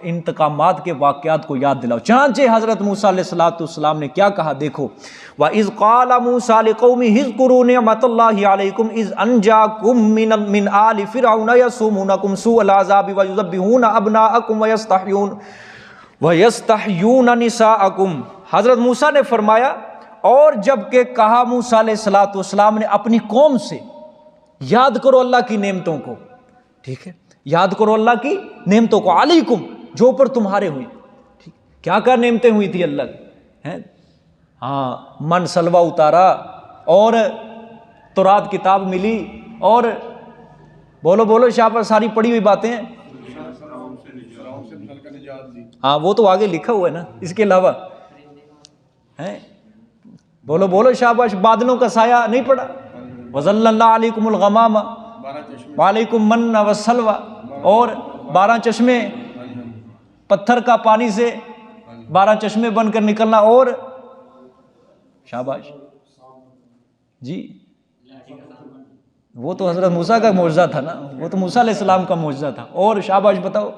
انتقامات کے واقعات کو یاد دلاؤ۔ چنانچہ حضرت موسیٰ علیہ السلام نے کیا کہا دیکھو، وَإِذْ قَالَ مُوسَىٰ لِقَوْمِهِ اذْكُرُوا نِعْمَةَ اللَّهِ عَلَيْكُمْ إِذْ أَنْجَاكُمْ مِنْ آلِ فِرْعَوْنَ يَسُومُونَكُمْ سُوءَ الْعَذَابِ وَيُذَبِّحُونَ أَبْنَاءَكُمْ وَيَسْتَحْيُونَ نِسَاءَكُمْ۔ حضرت موسیٰ نے فرمایا، اور جب کہ کہا موسیٰ علیہ السلام نے اپنی قوم سے، یاد کرو اللہ کی نعمتوں کو، ٹھیک ہے، یاد کرو اللہ کی نعمتوں کو، علیکم، جو اوپر تمہارے ہوئی، ٹھیک، کیا کیا نعمتیں ہوئی تھی اللہ کی، ہاں، من سلوہ اتارا، اور تورات کتاب ملی، اور بولو شاہ پر ساری پڑھی ہوئی باتیں ہیں، ہاں وہ تو آگے لکھا ہوا ہے نا، اس کے علاوہ بولو شاباش، بادلوں کا سایہ نہیں پڑا، وَظَلَّلْنَا عَلَيْكُمُ الْغَمَامَ وَعَلَيْكُمْ مَنَّ وَالسَّلْوَىٰ، اور 12 چشمے، پتھر کا پانی سے 12 چشمے بن کر نکلنا، اور شاباش جی، وہ تو حضرت موسیٰ کا معجزہ تھا نا، وہ تو موسیٰ علیہ السلام کا معجزہ تھا، اور شاباش بتاؤ،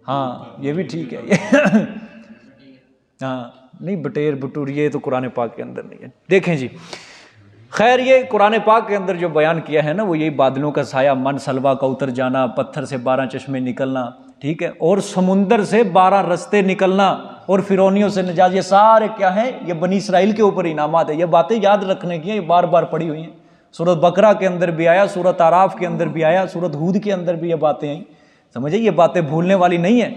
ہاں یہ بھی ٹھیک ہے، ہاں نہیں، بٹیر بٹور یہ تو قرآن پاک کے اندر نہیں ہے۔ دیکھیں جی، خیر یہ قرآن پاک کے اندر جو بیان کیا ہے نا، وہ یہی بادلوں کا سایہ، من سلوا کا اتر جانا، پتھر سے 12 چشمے نکلنا، ٹھیک ہے، اور سمندر سے 12 رستے نکلنا، اور فرعونیوں سے نجات، یہ سارے کیا ہیں؟ یہ بنی اسرائیل کے اوپر انعامات ہیں۔ یہ باتیں یاد رکھنے کی ہیں، یہ بار بار پڑھی ہوئی ہیں، سورۃ بقرہ کے اندر بھی آیا، سورۃ اعراف کے اندر بھی آیا، سورۃ ہود کے اندر بھی یہ باتیں آئیں، سمجھے، یہ باتیں بھولنے والی نہیں ہیں۔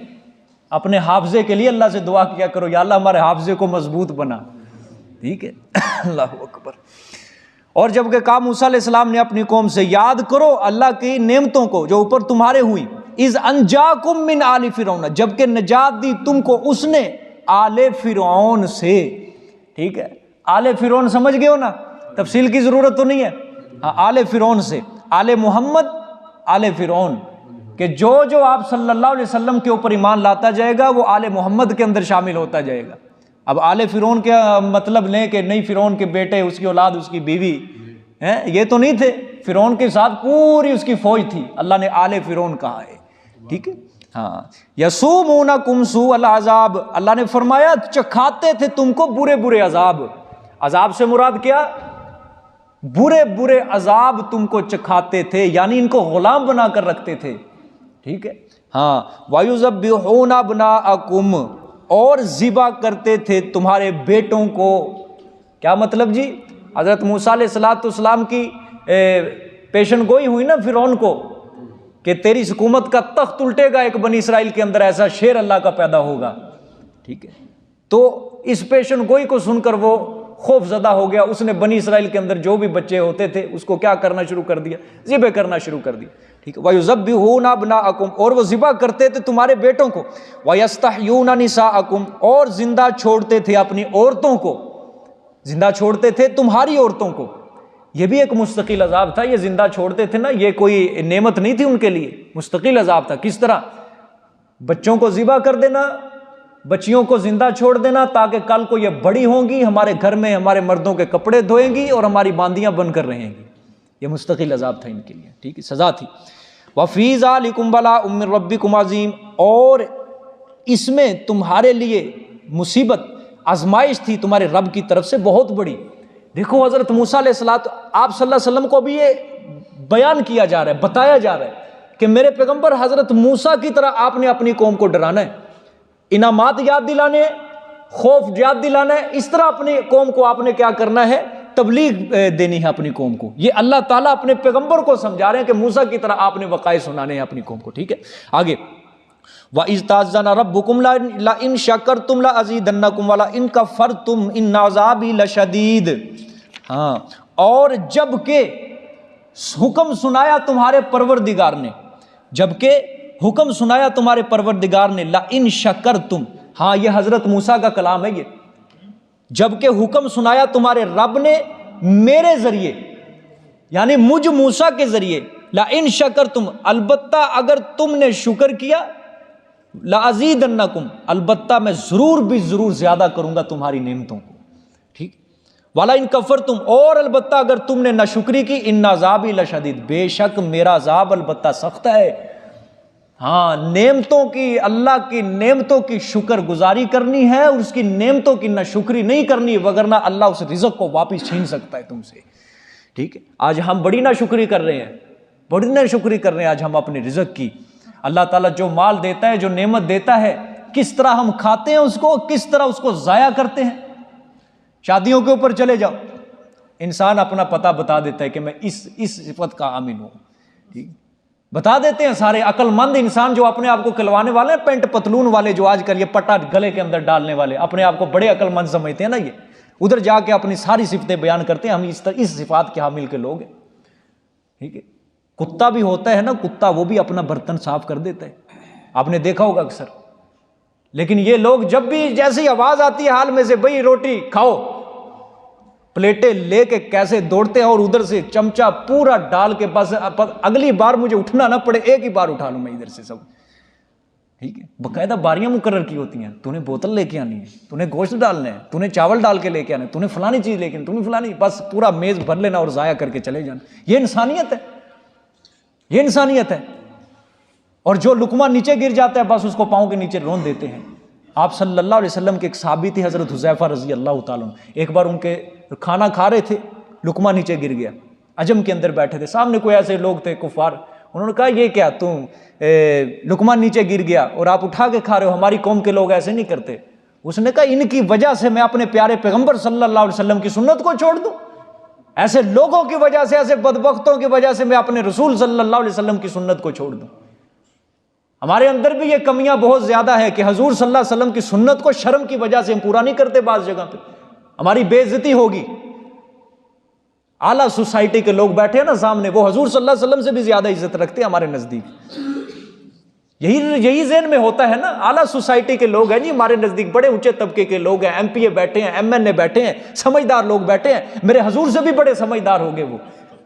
اپنے حافظے کے لیے اللہ سے دعا کیا کرو، یا اللہ ہمارے حافظے کو مضبوط بنا، ٹھیک ہے، اللہ اکبر۔ اور جب کہ کہا موسیٰ علیہ السلام نے اپنی قوم سے، یاد کرو اللہ کی نعمتوں کو جو اوپر تمہارے ہوئی، اذ انجاکم من آل فرعون، جب کہ نجات دی تم کو اس نے آل فرعون سے، ٹھیک ہے، آل فرعون سمجھ گئے ہو نا، تفصیل کی ضرورت تو نہیں ہے، ہاں، آل فرعون سے، آل محمد، آل فرعون، کہ جو آپ صلی اللہ علیہ وسلم کے اوپر ایمان لاتا جائے گا وہ آل محمد کے اندر شامل ہوتا جائے گا۔ اب آل فرعون کا مطلب لیں کہ نہیں، فرعون کے بیٹے، اس کی اولاد، اس کی بیوی، یہ تو نہیں تھے، فرعون کے ساتھ پوری اس کی فوج تھی، اللہ نے آل فرعون کہا ہے، ٹھیک ہے. ہاں، یسومونکم سوء العذاب، اللہ نے فرمایا چکھاتے تھے تم کو برے برے عذاب. عذاب سے مراد کیا؟ برے برے عذاب تم کو چکھاتے تھے، یعنی ان کو غلام بنا کر رکھتے تھے، ٹھیک ہے. ہاں، وَيُذَبِّحُونَ أَبْنَاءَكُمْ، اور ذبح کرتے تھے تمہارے بیٹوں کو. کیا مطلب جی؟ حضرت موسیٰ علیہ السلام کی پیشن گوئی ہوئی نا فرعون کو کہ تیری حکومت کا تخت الٹے گا، ایک بنی اسرائیل کے اندر ایسا شیر اللہ کا پیدا ہوگا، ٹھیک ہے. تو اس پیشن گوئی کو سن کر وہ خوف زدہ ہو گیا، اس نے بنی اسرائیل کے اندر جو بھی بچے ہوتے تھے اس کو کیا کرنا شروع کر دیا؟ ذبح کرنا شروع کر دیا، ٹھیک ہے. وَيُذَبِّحُونَ أَبْنَاءَكُمْ، اور وہ ذبح کرتے تھے تمہارے بیٹوں کو. وَيَسْتَحْيُونَ نِسَاءَكُمْ، اور زندہ چھوڑتے تھے اپنی عورتوں کو، زندہ چھوڑتے تھے تمہاری عورتوں کو. یہ بھی ایک مستقل عذاب تھا، یہ زندہ چھوڑتے تھے نا، یہ کوئی نعمت نہیں تھی ان کے لیے، مستقل عذاب تھا. کس طرح؟ بچوں کو ذبح کر دینا، بچیوں کو زندہ چھوڑ دینا، تاکہ کل کو یہ بڑی ہوں گی، ہمارے گھر میں ہمارے مردوں کے کپڑے دھوئیں گی اور ہماری باندیاں بن کر رہیں گی. یہ مستقل عذاب تھا ان کے لیے، ٹھیک ہے، سزا تھی. وَفِي ذَلِكُمْ بَلَاءٌ مِّن رَبِّكُمْ عَظِيمٌ، اور اس میں تمہارے لیے مصیبت، آزمائش تھی تمہارے رب کی طرف سے بہت بڑی. دیکھو حضرت موسیٰ علیہ السلام، آپ صلی اللہ علیہ وسلم کو بھی یہ بیان کیا جا رہا ہے، بتایا جا رہا ہے کہ میرے پیغمبر حضرت موسیٰ کی طرح آپ نے اپنی قوم کو ڈرانا ہے، انعامات یاد دلانے، خوف یاد دلانا ہے. اس طرح اپنی قوم کو آپ نے کیا کرنا ہے؟ تبلیغ دینی ہے اپنی قوم کو. یہ اللہ تعالیٰ اپنے پیغمبر کو سمجھا رہے ہیں کہ موسیٰ کی طرح آپ نے وقائع سنانے ہیں اپنی قوم کو، ٹھیک ہے. آگے وَإِذْ تَأَذَّنَ رَبُّكُمْ لَئِن شَكَرْتُمْ لَأَزِيدَنَّكُمْ وَلَئِن كَفَرْتُمْ إِنَّ عَذَابِي لَشَدِيدٌ. ہاں، اور جب کہ حکم سنایا تمہارے پروردگار نے، جب کہ حکم سنایا تمہارے پروردگار نے، لَئِن شَكَرْتُمْ، ہاں یہ حضرت موسیٰ کا کلام ہے. یہ جب کہ حکم سنایا تمہارے رب نے میرے ذریعے، یعنی مجھ موسیٰ کے ذریعے، لَئِن شَكَرْتُمْ، البتہ اگر تم نے شکر کیا، لَأَزِيدَنَّكُمْ، البتہ میں ضرور بھی ضرور زیادہ کروں گا تمہاری نعمتوں کو، ٹھیک. وَلَئِن كَفَرْتُمْ، اور البتہ اگر تم نے ناشکری کی، إِنَّ عَذَابِي لَشَدِيدٌ، بے شک میرا عذاب البتہ سخت ہے. ہاں، نعمتوں کی، اللہ کی نعمتوں کی شکر گزاری کرنی ہے، اور اس کی نعمتوں کی ناشکری نہیں کرنی، وگرنہ اللہ اس رزق کو واپس چھین سکتا ہے تم سے، ٹھیک ہے. آج ہم بڑی ناشکری کر رہے ہیں، بڑی ناشکری کر رہے ہیں آج ہم اپنے رزق کی. اللہ تعالیٰ جو مال دیتا ہے، جو نعمت دیتا ہے، کس طرح ہم کھاتے ہیں اس کو، کس طرح اس کو ضائع کرتے ہیں. شادیوں کے اوپر چلے جاؤ، انسان اپنا پتہ بتا دیتا ہے کہ میں اس صفت کا حامل ہوں، ٹھیک، بتا دیتے ہیں سارے عقل مند انسان جو اپنے آپ کو کھلوانے والے ہیں، پینٹ پتلون والے جو آج کل یہ پٹا گلے کے اندر ڈالنے والے اپنے آپ کو بڑے عقل مند سمجھتے ہیں نا، یہ ادھر جا کے اپنی ساری صفتیں بیان کرتے ہیں. ہم اس صفات کے حامل کے لوگ ہیں، ٹھیک ہے. کتا بھی ہوتا ہے نا، کتا وہ بھی اپنا برتن صاف کر دیتا ہے، آپ نے دیکھا ہوگا اکثر. لیکن یہ لوگ جب بھی جیسی آواز آتی ہے حال میں سے، بھئی روٹی کھاؤ، پلیٹیں لے کے کیسے دوڑتے ہیں، اور ادھر سے چمچہ پورا ڈال کے بس اگلی بار مجھے اٹھنا نہ پڑے، ایک ہی بار اٹھا لوں میں ادھر سے سب، ٹھیک ہے. باقاعدہ باریاں مقرر کی ہوتی ہیں، تو نے بوتل لے کے آنی ہے، تو نے گوشت ڈالنا ہے، تو نے چاول ڈال کے لے کے آنا ہے، تو نے فلانی چیز لے کے، تو نے فلانی، بس پورا میز بھر لینا اور ضائع کر کے چلے جانا. یہ انسانیت ہے، یہ انسانیت ہے. اور جو لقمہ نیچے گر جاتا ہے بس اس کو پاؤں کے نیچے رون دیتے ہیں. آپ صلی اللہ علیہ وسلم کے ایک صحابی تھے حضرت حذیفہ رضی اللہ تعالیٰ عنہ، ایک بار ان کے کھانا کھا رہے تھے، لقمہ نیچے گر گیا. عجم کے اندر بیٹھے تھے، سامنے کوئی ایسے لوگ تھے کفار، انہوں نے کہا یہ کیا تم لقمہ نیچے گر گیا اور آپ اٹھا کے کھا رہے ہو، ہماری قوم کے لوگ ایسے نہیں کرتے. اس نے کہا ان کی وجہ سے میں اپنے پیارے پیغمبر صلی اللہ علیہ وسلم کی سنت کو چھوڑ دوں؟ ایسے لوگوں کی وجہ سے، ایسے بدبختوں کی وجہ سے میں اپنے رسول صلی اللہ علیہ وسلم کی سنت کو چھوڑ دوں؟ ہمارے اندر بھی یہ کمیاں بہت زیادہ ہے کہ حضور صلی اللہ علیہ وسلم کی سنت کو شرم کی وجہ سے ہم پورا نہیں کرتے. بعض جگہ پہ ہماری بے عزتی ہوگی. اعلیٰ سوسائٹی کے لوگ بیٹھے ہیں نا سامنے، وہ حضور صلی اللہ علیہ وسلم سے بھی زیادہ عزت رکھتے ہیں ہمارے نزدیک. یہی ذہن میں ہوتا ہے نا، اعلیٰ سوسائٹی کے لوگ ہیں جی ہمارے نزدیک، بڑے اونچے طبقے کے لوگ ہیں، ایم پی اے بیٹھے ہیں، ایم این اے بیٹھے ہیں، سمجھدار لوگ بیٹھے ہیں. میرے حضور سے بھی بڑے سمجھدار ہو گئے، وہ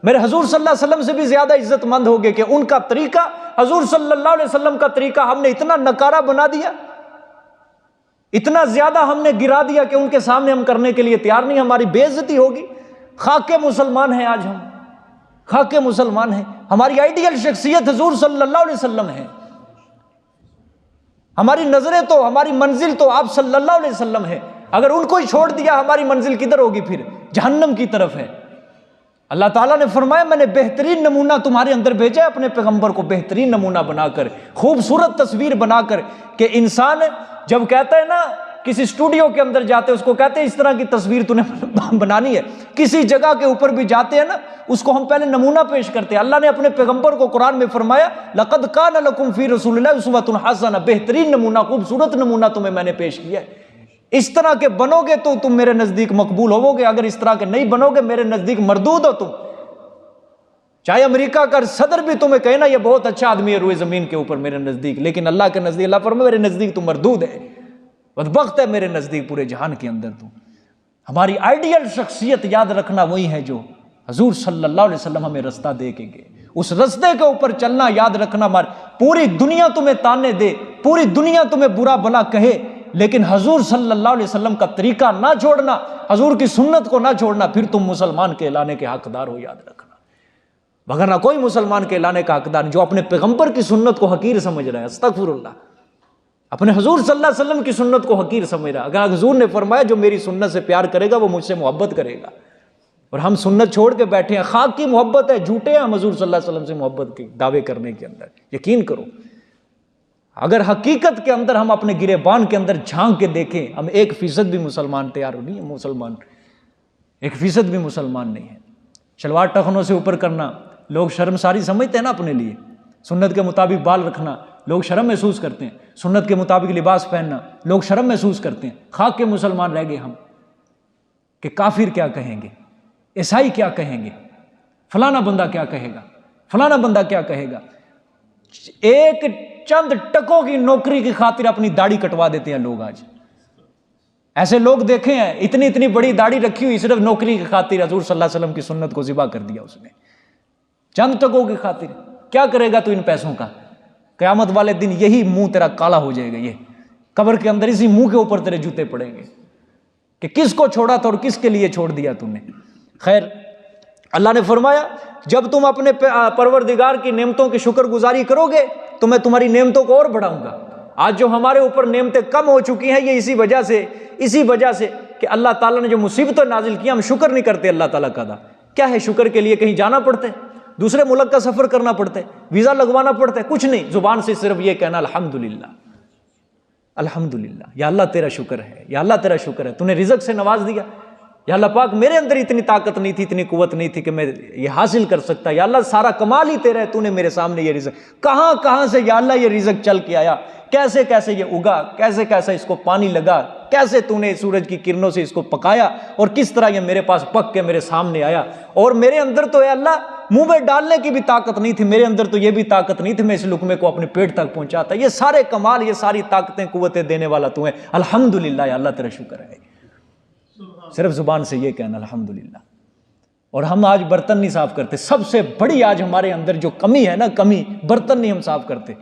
میرے حضور صلی اللہ علیہ وسلم سے بھی زیادہ عزت مند ہو گئے کہ ان کا طریقہ، حضور صلی اللہ علیہ وسلم کا طریقہ ہم نے اتنا نکارا بنا دیا، اتنا زیادہ ہم نے گرا دیا کہ ان کے سامنے ہم کرنے کے لیے تیار نہیں، ہماری بے عزتی ہوگی. خاک مسلمان ہیں آج ہم، خاک مسلمان ہیں. ہماری آئیڈیل شخصیت حضور صلی اللہ علیہ وسلم ہے. ہماری نظریں تو، ہماری منزل تو آپ صلی اللہ علیہ وسلم ہے. اگر ان کو ہی چھوڑ دیا ہماری منزل کدھر ہوگی؟ پھر جہنم کی طرف ہے. اللہ تعالیٰ نے فرمایا میں نے بہترین نمونہ تمہارے اندر بھیجا ہے اپنے پیغمبر کو، بہترین نمونہ بنا کر، خوبصورت تصویر بنا کر. کہ انسان جب کہتا ہے نا، کسی اسٹوڈیو کے اندر جاتے ہیں اس کو کہتے ہیں اس طرح کی تصویر تو نے بنانی ہے. کسی جگہ کے اوپر بھی جاتے ہیں نا، اس کو ہم پہلے نمونہ پیش کرتے ہیں. اللہ نے اپنے پیغمبر کو قرآن میں فرمایا لقد کان لکم فی رسول اللہ اسوۃ حسنہ، بہترین نمونہ، خوبصورت نمونہ تمہیں میں نے پیش کیا ہے. اس طرح کے بنو گے تو تم میرے نزدیک مقبول ہوو گے، اگر اس طرح کے نہیں بنو گے میرے نزدیک مردود ہو تم. چاہے امریکہ کا صدر بھی تمہیں کہے نا یہ بہت اچھا آدمی ہے روئے زمین کے اوپر میرے نزدیک، لیکن اللہ کے نزدیک، اللہ فرمائے میرے نزدیک تو مردود ہے، بدبخت ہے میرے نزدیک پورے جہان کے اندر تو. ہماری آئیڈیل شخصیت یاد رکھنا وہی ہے جو حضور صلی اللہ علیہ وسلم ہمیں رستہ دے کے گئے. اس رستے کے اوپر چلنا یاد رکھنا. پوری دنیا تمہیں تانے دے، پوری دنیا تمہیں برا بھلا کہے، لیکن حضور صلی اللہ علیہ وسلم کا طریقہ نہ چھوڑنا، حضور کی سنت کو نہ چھوڑنا، پھر تم مسلمان کہلانے کے حقدار ہو، یاد رکھنا. وگرنہ کوئی مسلمان کہلانے کا حقدار نہیں جو اپنے پیغمبر کی سنت کو حقیر سمجھ رہا ہے. استغفر اللہ. اپنے حضور صلی اللہ علیہ وسلم کی سنت کو حقیر سمجھ رہا ہے. اگر حضور نے فرمایا جو میری سنت سے پیار کرے گا وہ مجھ سے محبت کرے گا، اور ہم سنت چھوڑ کے بیٹھے ہیں. خاک کی محبت ہے، جھوٹے ہیں ہم حضور صلی اللہ علیہ وسلم سے محبت کے دعوے کرنے کے اندر. یقین کرو اگر حقیقت کے اندر ہم اپنے گریبان کے اندر جھانک کے دیکھیں، ہم 1% بھی مسلمان تیار نہیں ہے. مسلمان 1% بھی مسلمان نہیں ہے. شلوار ٹخنوں سے اوپر کرنا لوگ شرمساری سمجھتے ہیں نا اپنے لیے. سنت کے مطابق بال رکھنا لوگ شرم محسوس کرتے ہیں. سنت کے مطابق لباس پہننا لوگ شرم محسوس کرتے ہیں. خاک کے مسلمان رہ گئے ہم کہ کافر کیا کہیں گے، عیسائی کیا کہیں گے، فلانا بندہ کیا کہے گا، فلانا بندہ کیا کہے گا. ایک چند ٹکوں کی نوکری کی خاطر اپنی داڑھی کٹوا دیتے ہیں لوگ. آج ایسے لوگ دیکھے ہیں، اتنی اتنی بڑی داڑھی رکھی ہوئی صرف نوکری کی خاطر. حضور صلی اللہ علیہ وسلم کی سنت کو ذبح کر دیا اس نے چند ٹکوں کی خاطر. کیا کرے گا تو ان پیسوں کا؟ قیامت والے دن یہی منہ تیرا کالا ہو جائے گا. یہ قبر کے اندر اسی منہ کے اوپر تیرے جوتے پڑیں گے کہ کس کو چھوڑا تھا اور کس کے لیے چھوڑ دیا تم نے. خیر، اللہ نے فرمایا جب تم اپنے پروردگار کی نعمتوں کی شکر گزاری کرو گے تو میں تمہاری نعمتوں کو اور بڑھاؤں گا. آج جو ہمارے اوپر نعمتیں کم ہو چکی ہیں یہ اسی وجہ سے کہ اللہ تعالیٰ نے جو مصیبتیں نازل کی ہم شکر نہیں کرتے. اللہ تعالیٰ کا دا کیا ہے؟ شکر کے لیے کہیں جانا پڑتا ہے، دوسرے ملک کا سفر کرنا پڑتا ہے، ویزا لگوانا پڑتا ہے؟ کچھ نہیں، زبان سے صرف یہ کہنا الحمدللہ الحمدللہ. یا اللہ تیرا شکر ہے، یا اللہ تیرا شکر ہے تو نے رزق سے نواز دیا. یا اللہ پاک میرے اندر اتنی طاقت نہیں تھی، اتنی قوت نہیں تھی کہ میں یہ حاصل کر سکتا. یا اللہ سارا کمال ہی تیرا ہے، تو نے میرے سامنے یہ رزق کہاں سے یا اللہ یہ رزق چل کے آیا، کیسے کیسے یہ اگا، کیسے کیسے اس کو پانی لگا، کیسے تو نے سورج کی کرنوں سے اس کو پکایا اور کس طرح یہ میرے پاس پک کے میرے سامنے آیا. اور میرے اندر تو اے اللہ منہ میں ڈالنے کی بھی طاقت نہیں تھی، میرے اندر تو یہ بھی طاقت نہیں تھی میں اس لقمے کو اپنے پیٹ تک پہنچاتا. یہ سارے کمال، یہ ساری طاقتیں، قوتیں دینے والا تو ہے. الحمدللہ، یا اللہ تیرا شکر ہے. صرف زبان سے یہ کہنا الحمدللہ. اور ہم آج برتن نہیں صاف کرتے. سب سے بڑی آج ہمارے اندر جو کمی ہے نا، کمی، برتن نہیں ہم صاف کرتے.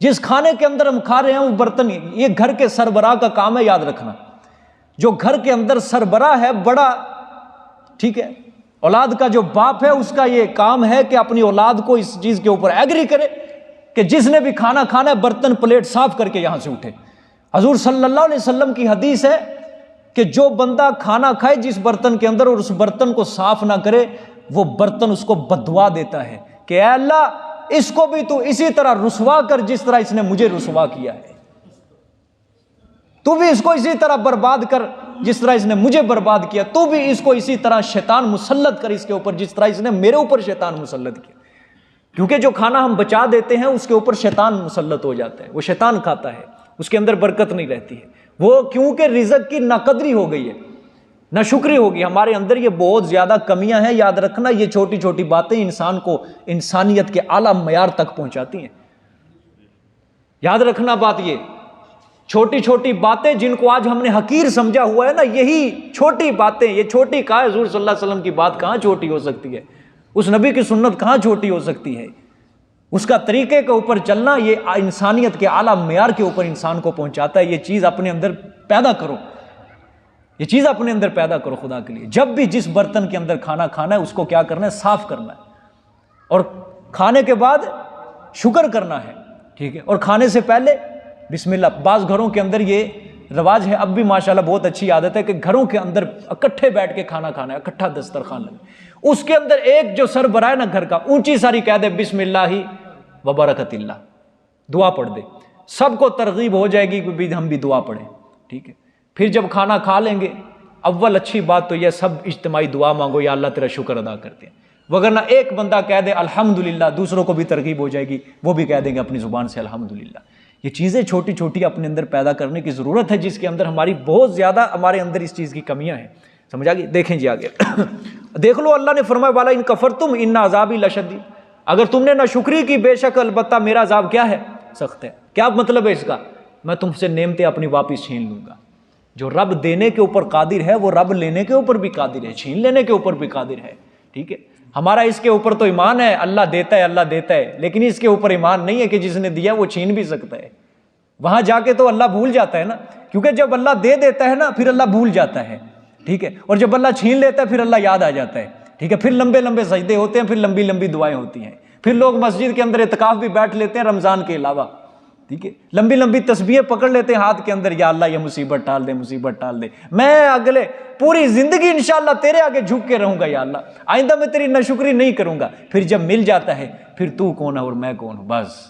جس کھانے کے اندر ہم کھا رہے ہیں وہ برتن ہی. یہ گھر کے سربراہ کا کام ہے، یاد رکھنا. جو گھر کے اندر سربراہ ہے، بڑا، ٹھیک ہے، اولاد کا جو باپ ہے اس کا یہ کام ہے کہ اپنی اولاد کو اس چیز کے اوپر ایگری کرے کہ جس نے بھی کھانا کھانا ہے برتن پلیٹ صاف کر کے یہاں سے اٹھے. حضور صلی اللہ علیہ وسلم کی حدیث ہے کہ جو بندہ کھانا کھائے جس برتن کے اندر اور اس برتن کو صاف نہ کرے، وہ برتن اس کو بددعا دیتا ہے کہ اے اللہ اس کو بھی تو اسی طرح رسوا کر جس طرح اس نے مجھے رسوا کیا ہے. تو بھی اس کو اسی طرح برباد کر جس طرح اس نے مجھے برباد کیا. تو بھی اس کو اسی طرح شیطان مسلط کر اس کے اوپر جس طرح اس نے میرے اوپر شیطان مسلط کیا. کیونکہ جو کھانا ہم بچا دیتے ہیں اس کے اوپر شیطان مسلط ہو جاتا ہے، وہ شیطان کھاتا ہے، اس کے اندر برکت نہیں رہتی ہے. وہ کیونکہ رزق کی ناقدری ہو گئی ہے، ناشکری ہوگی ہمارے اندر. یہ بہت زیادہ کمیاں ہیں، یاد رکھنا. یہ چھوٹی چھوٹی باتیں انسان کو انسانیت کے اعلیٰ معیار تک پہنچاتی ہیں. یاد رکھنا بات، یہ چھوٹی چھوٹی باتیں جن کو آج ہم نے حقیر سمجھا ہوا ہے نا، یہی چھوٹی باتیں، یہ چھوٹی کہاں؟ حضور صلی اللہ علیہ وسلم کی بات کہاں چھوٹی ہو سکتی ہے؟ اس نبی کی سنت کہاں چھوٹی ہو سکتی ہے؟ اس کا طریقے کے اوپر چلنا یہ انسانیت کے اعلیٰ معیار کے اوپر انسان کو پہنچاتا ہے. یہ چیز اپنے اندر پیدا کرو. یہ چیز اپنے اندر پیدا کرو خدا کے لیے. جب بھی جس برتن کے اندر کھانا کھانا ہے اس کو کیا کرنا ہے؟ صاف کرنا ہے, اور کھانے کے بعد شکر کرنا ہے, ٹھیک ہے, اور کھانے سے پہلے بسم اللہ. بعض گھروں کے اندر یہ رواج ہے, اب بھی ماشاءاللہ بہت اچھی عادت ہے کہ گھروں کے اندر اکٹھے بیٹھ کے کھانا کھانا ہے, اکٹھا دسترخوان لگے, اس کے اندر ایک جو سربراہ ہے نا گھر کا, اونچی ساری کہہ دے بسم اللہ و برکت اللہ, دعا پڑھ دے, سب کو ترغیب ہو جائے گی کہ بھی ہم بھی دعا پڑھیں, ٹھیک ہے. پھر جب کھانا کھا لیں گے, اول اچھی بات تو یہ سب اجتماعی دعا مانگو, یا اللہ تیرا شکر ادا کرتے ہیں, وگرنہ ایک بندہ کہہ دے الحمدللہ, دوسروں کو بھی ترغیب ہو جائے گی, وہ بھی کہہ دیں گے اپنی زبان سے الحمدللہ. یہ چیزیں چھوٹی چھوٹی اپنے اندر پیدا کرنے کی ضرورت ہے, جس کے اندر ہماری بہت زیادہ ہمارے اندر اس چیز کی کمیاں ہیں. سمجھا گئی؟ دیکھیں جی آگے دیکھ لو, اللہ نے فرمایا والا ان کفرتم ان عذابی لشدید, اگر تم نے ناشکری کی بے شک البتہ میرا عذاب کیا ہے؟ سخت ہے. کیا مطلب ہے اس کا؟ میں تم سے نعمتیں اپنی واپس چھین لوں گا. جو رب دینے کے اوپر قادر ہے وہ رب لینے کے اوپر بھی قادر ہے, چھین لینے کے اوپر بھی قادر ہے, ٹھیک ہے. ہمارا اس کے اوپر تو ایمان ہے, اللہ دیتا ہے, اللہ دیتا ہے, لیکن اس کے اوپر ایمان نہیں ہے کہ جس نے دیا وہ چھین بھی سکتا ہے. وہاں جا کے تو اللہ بھول جاتا ہے نا, کیونکہ جب اللہ دے دیتا ہے نا پھر اللہ بھول جاتا ہے, ٹھیک ہے, اور جب اللہ چھین لیتا ہے پھر اللہ یاد آ جاتا ہے, ٹھیک ہے. پھر لمبے لمبے سجدے ہوتے ہیں, پھر لمبی لمبی دعائیں ہوتی ہیں, پھر لوگ مسجد کے اندر اعتکاف بھی بیٹھ لیتے ہیں رمضان کے علاوہ, ٹھیک ہے, لمبی لمبی تسبیحیں پکڑ لیتے ہیں ہاتھ کے اندر, یا اللہ یہ مصیبت ٹال دے, مصیبت ٹال دے, میں اگلے پوری زندگی انشاءاللہ تیرے آگے جھک کے رہوں گا, یا اللہ آئندہ میں تیری ناشکری نہیں کروں گا. پھر جب مل جاتا ہے پھر تو کون ہے اور میں کون ہوں, بس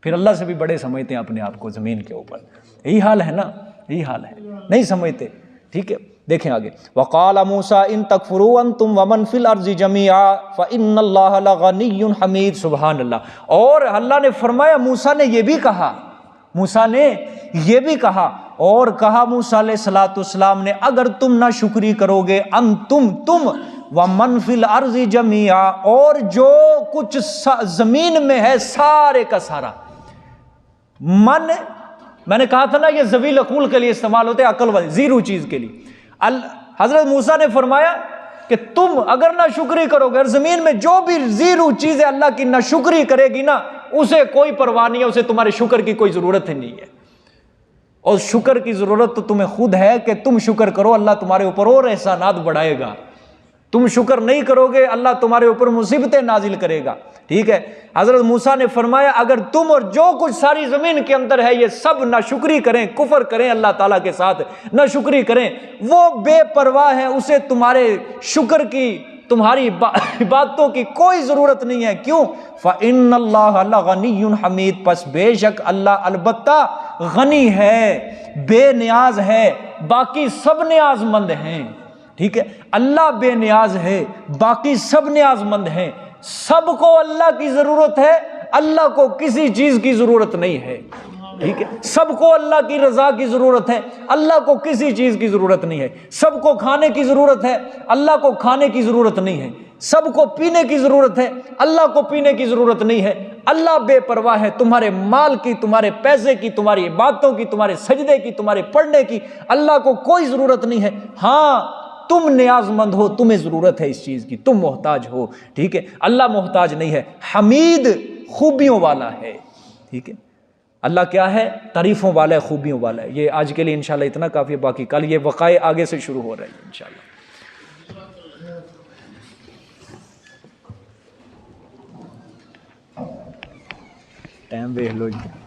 پھر اللہ سے بھی بڑے سمجھتے ہیں اپنے آپ کو زمین کے اوپر. یہی حال ہے نا, یہی حال ہے, نہیں سمجھتے, ٹھیک ہے. دیکھیں آگے, وقال موسیٰ ان تکفروا انتم ومن فی الارض جميعا فان اللہ لغنی حمید. سبحان اللہ. اور اللہ نے فرمایا موسیٰ نے یہ بھی کہا, موسیٰ نے یہ بھی کہا, اور کہا موسیٰ علیہ الصلوۃ والسلام نے اگر تم نہ شکری کرو گے, انتم تم, ومن فی الارض جميعا, اور جو کچھ زمین میں ہے سارے کا سارا. من, میں نے کہا تھا نا یہ ذویل عقول کے لیے استعمال ہوتے ہیں, عقل والی زیرو چیز کے لیے. حضرت موسیٰ نے فرمایا کہ تم اگر نہ شکری کرو گے, اور زمین میں جو بھی زیرو چیز ہے اللہ کی نہ شکری کرے گی نا, اسے کوئی پرواہ نہیں ہے, اسے تمہارے شکر کی کوئی ضرورت ہی نہیں ہے. اور شکر کی ضرورت تو تمہیں خود ہے کہ تم شکر کرو, اللہ تمہارے اوپر اور احسانات بڑھائے گا. تم شکر نہیں کرو گے اللہ تمہارے اوپر مصیبتیں نازل کرے گا, ٹھیک ہے. حضرت موسیٰ نے فرمایا اگر تم اور جو کچھ ساری زمین کے اندر ہے یہ سب ناشکری کریں, کفر کریں اللہ تعالیٰ کے ساتھ, ناشکری کریں, وہ بے پرواہ ہے, اسے تمہارے شکر کی, تمہاری عبادتوں کی کوئی ضرورت نہیں ہے. کیوں؟ فَإِنَّ اللَّهَ لَغَنِيٌّ حَمِيدٌ, پس بے شک اللہ البتہ غنی ہے, بے نیاز ہے, باقی سب نیاز مند ہیں, ٹھیک ہے. اللہ بے نیاز ہے, باقی سب نیاز مند ہیں. سب کو اللہ کی ضرورت ہے, اللہ کو کسی چیز کی ضرورت نہیں ہے, ٹھیک ہے. سب کو اللہ کی رضا کی ضرورت ہے, اللہ کو کسی چیز کی ضرورت نہیں ہے. سب کو کھانے کی ضرورت ہے, اللہ کو کھانے کی ضرورت نہیں ہے. سب کو پینے کی ضرورت ہے, اللہ کو پینے کی ضرورت نہیں ہے. اللہ بے پرواہ ہے تمہارے مال کی, تمہارے پیسے کی, تمہاری عبادتوں کی, تمہارے سجدے کی, تمہارے پڑھنے کی, اللہ کو کوئی ضرورت نہیں ہے. ہاں تم نیاز مند ہو, تمہیں ضرورت ہے اس چیز کی, تم محتاج ہو, ٹھیک ہے. اللہ محتاج نہیں ہے, حمید خوبیوں والا ہے, ٹھیک ہے. اللہ کیا ہے؟ تعریفوں والا ہے, خوبیوں والا ہے. یہ آج کے لیے انشاءاللہ اتنا کافی ہے, باقی کل یہ وقائع آگے سے شروع ہو رہے ہیں انشاءاللہ. ٹائم دیکھ لو جی.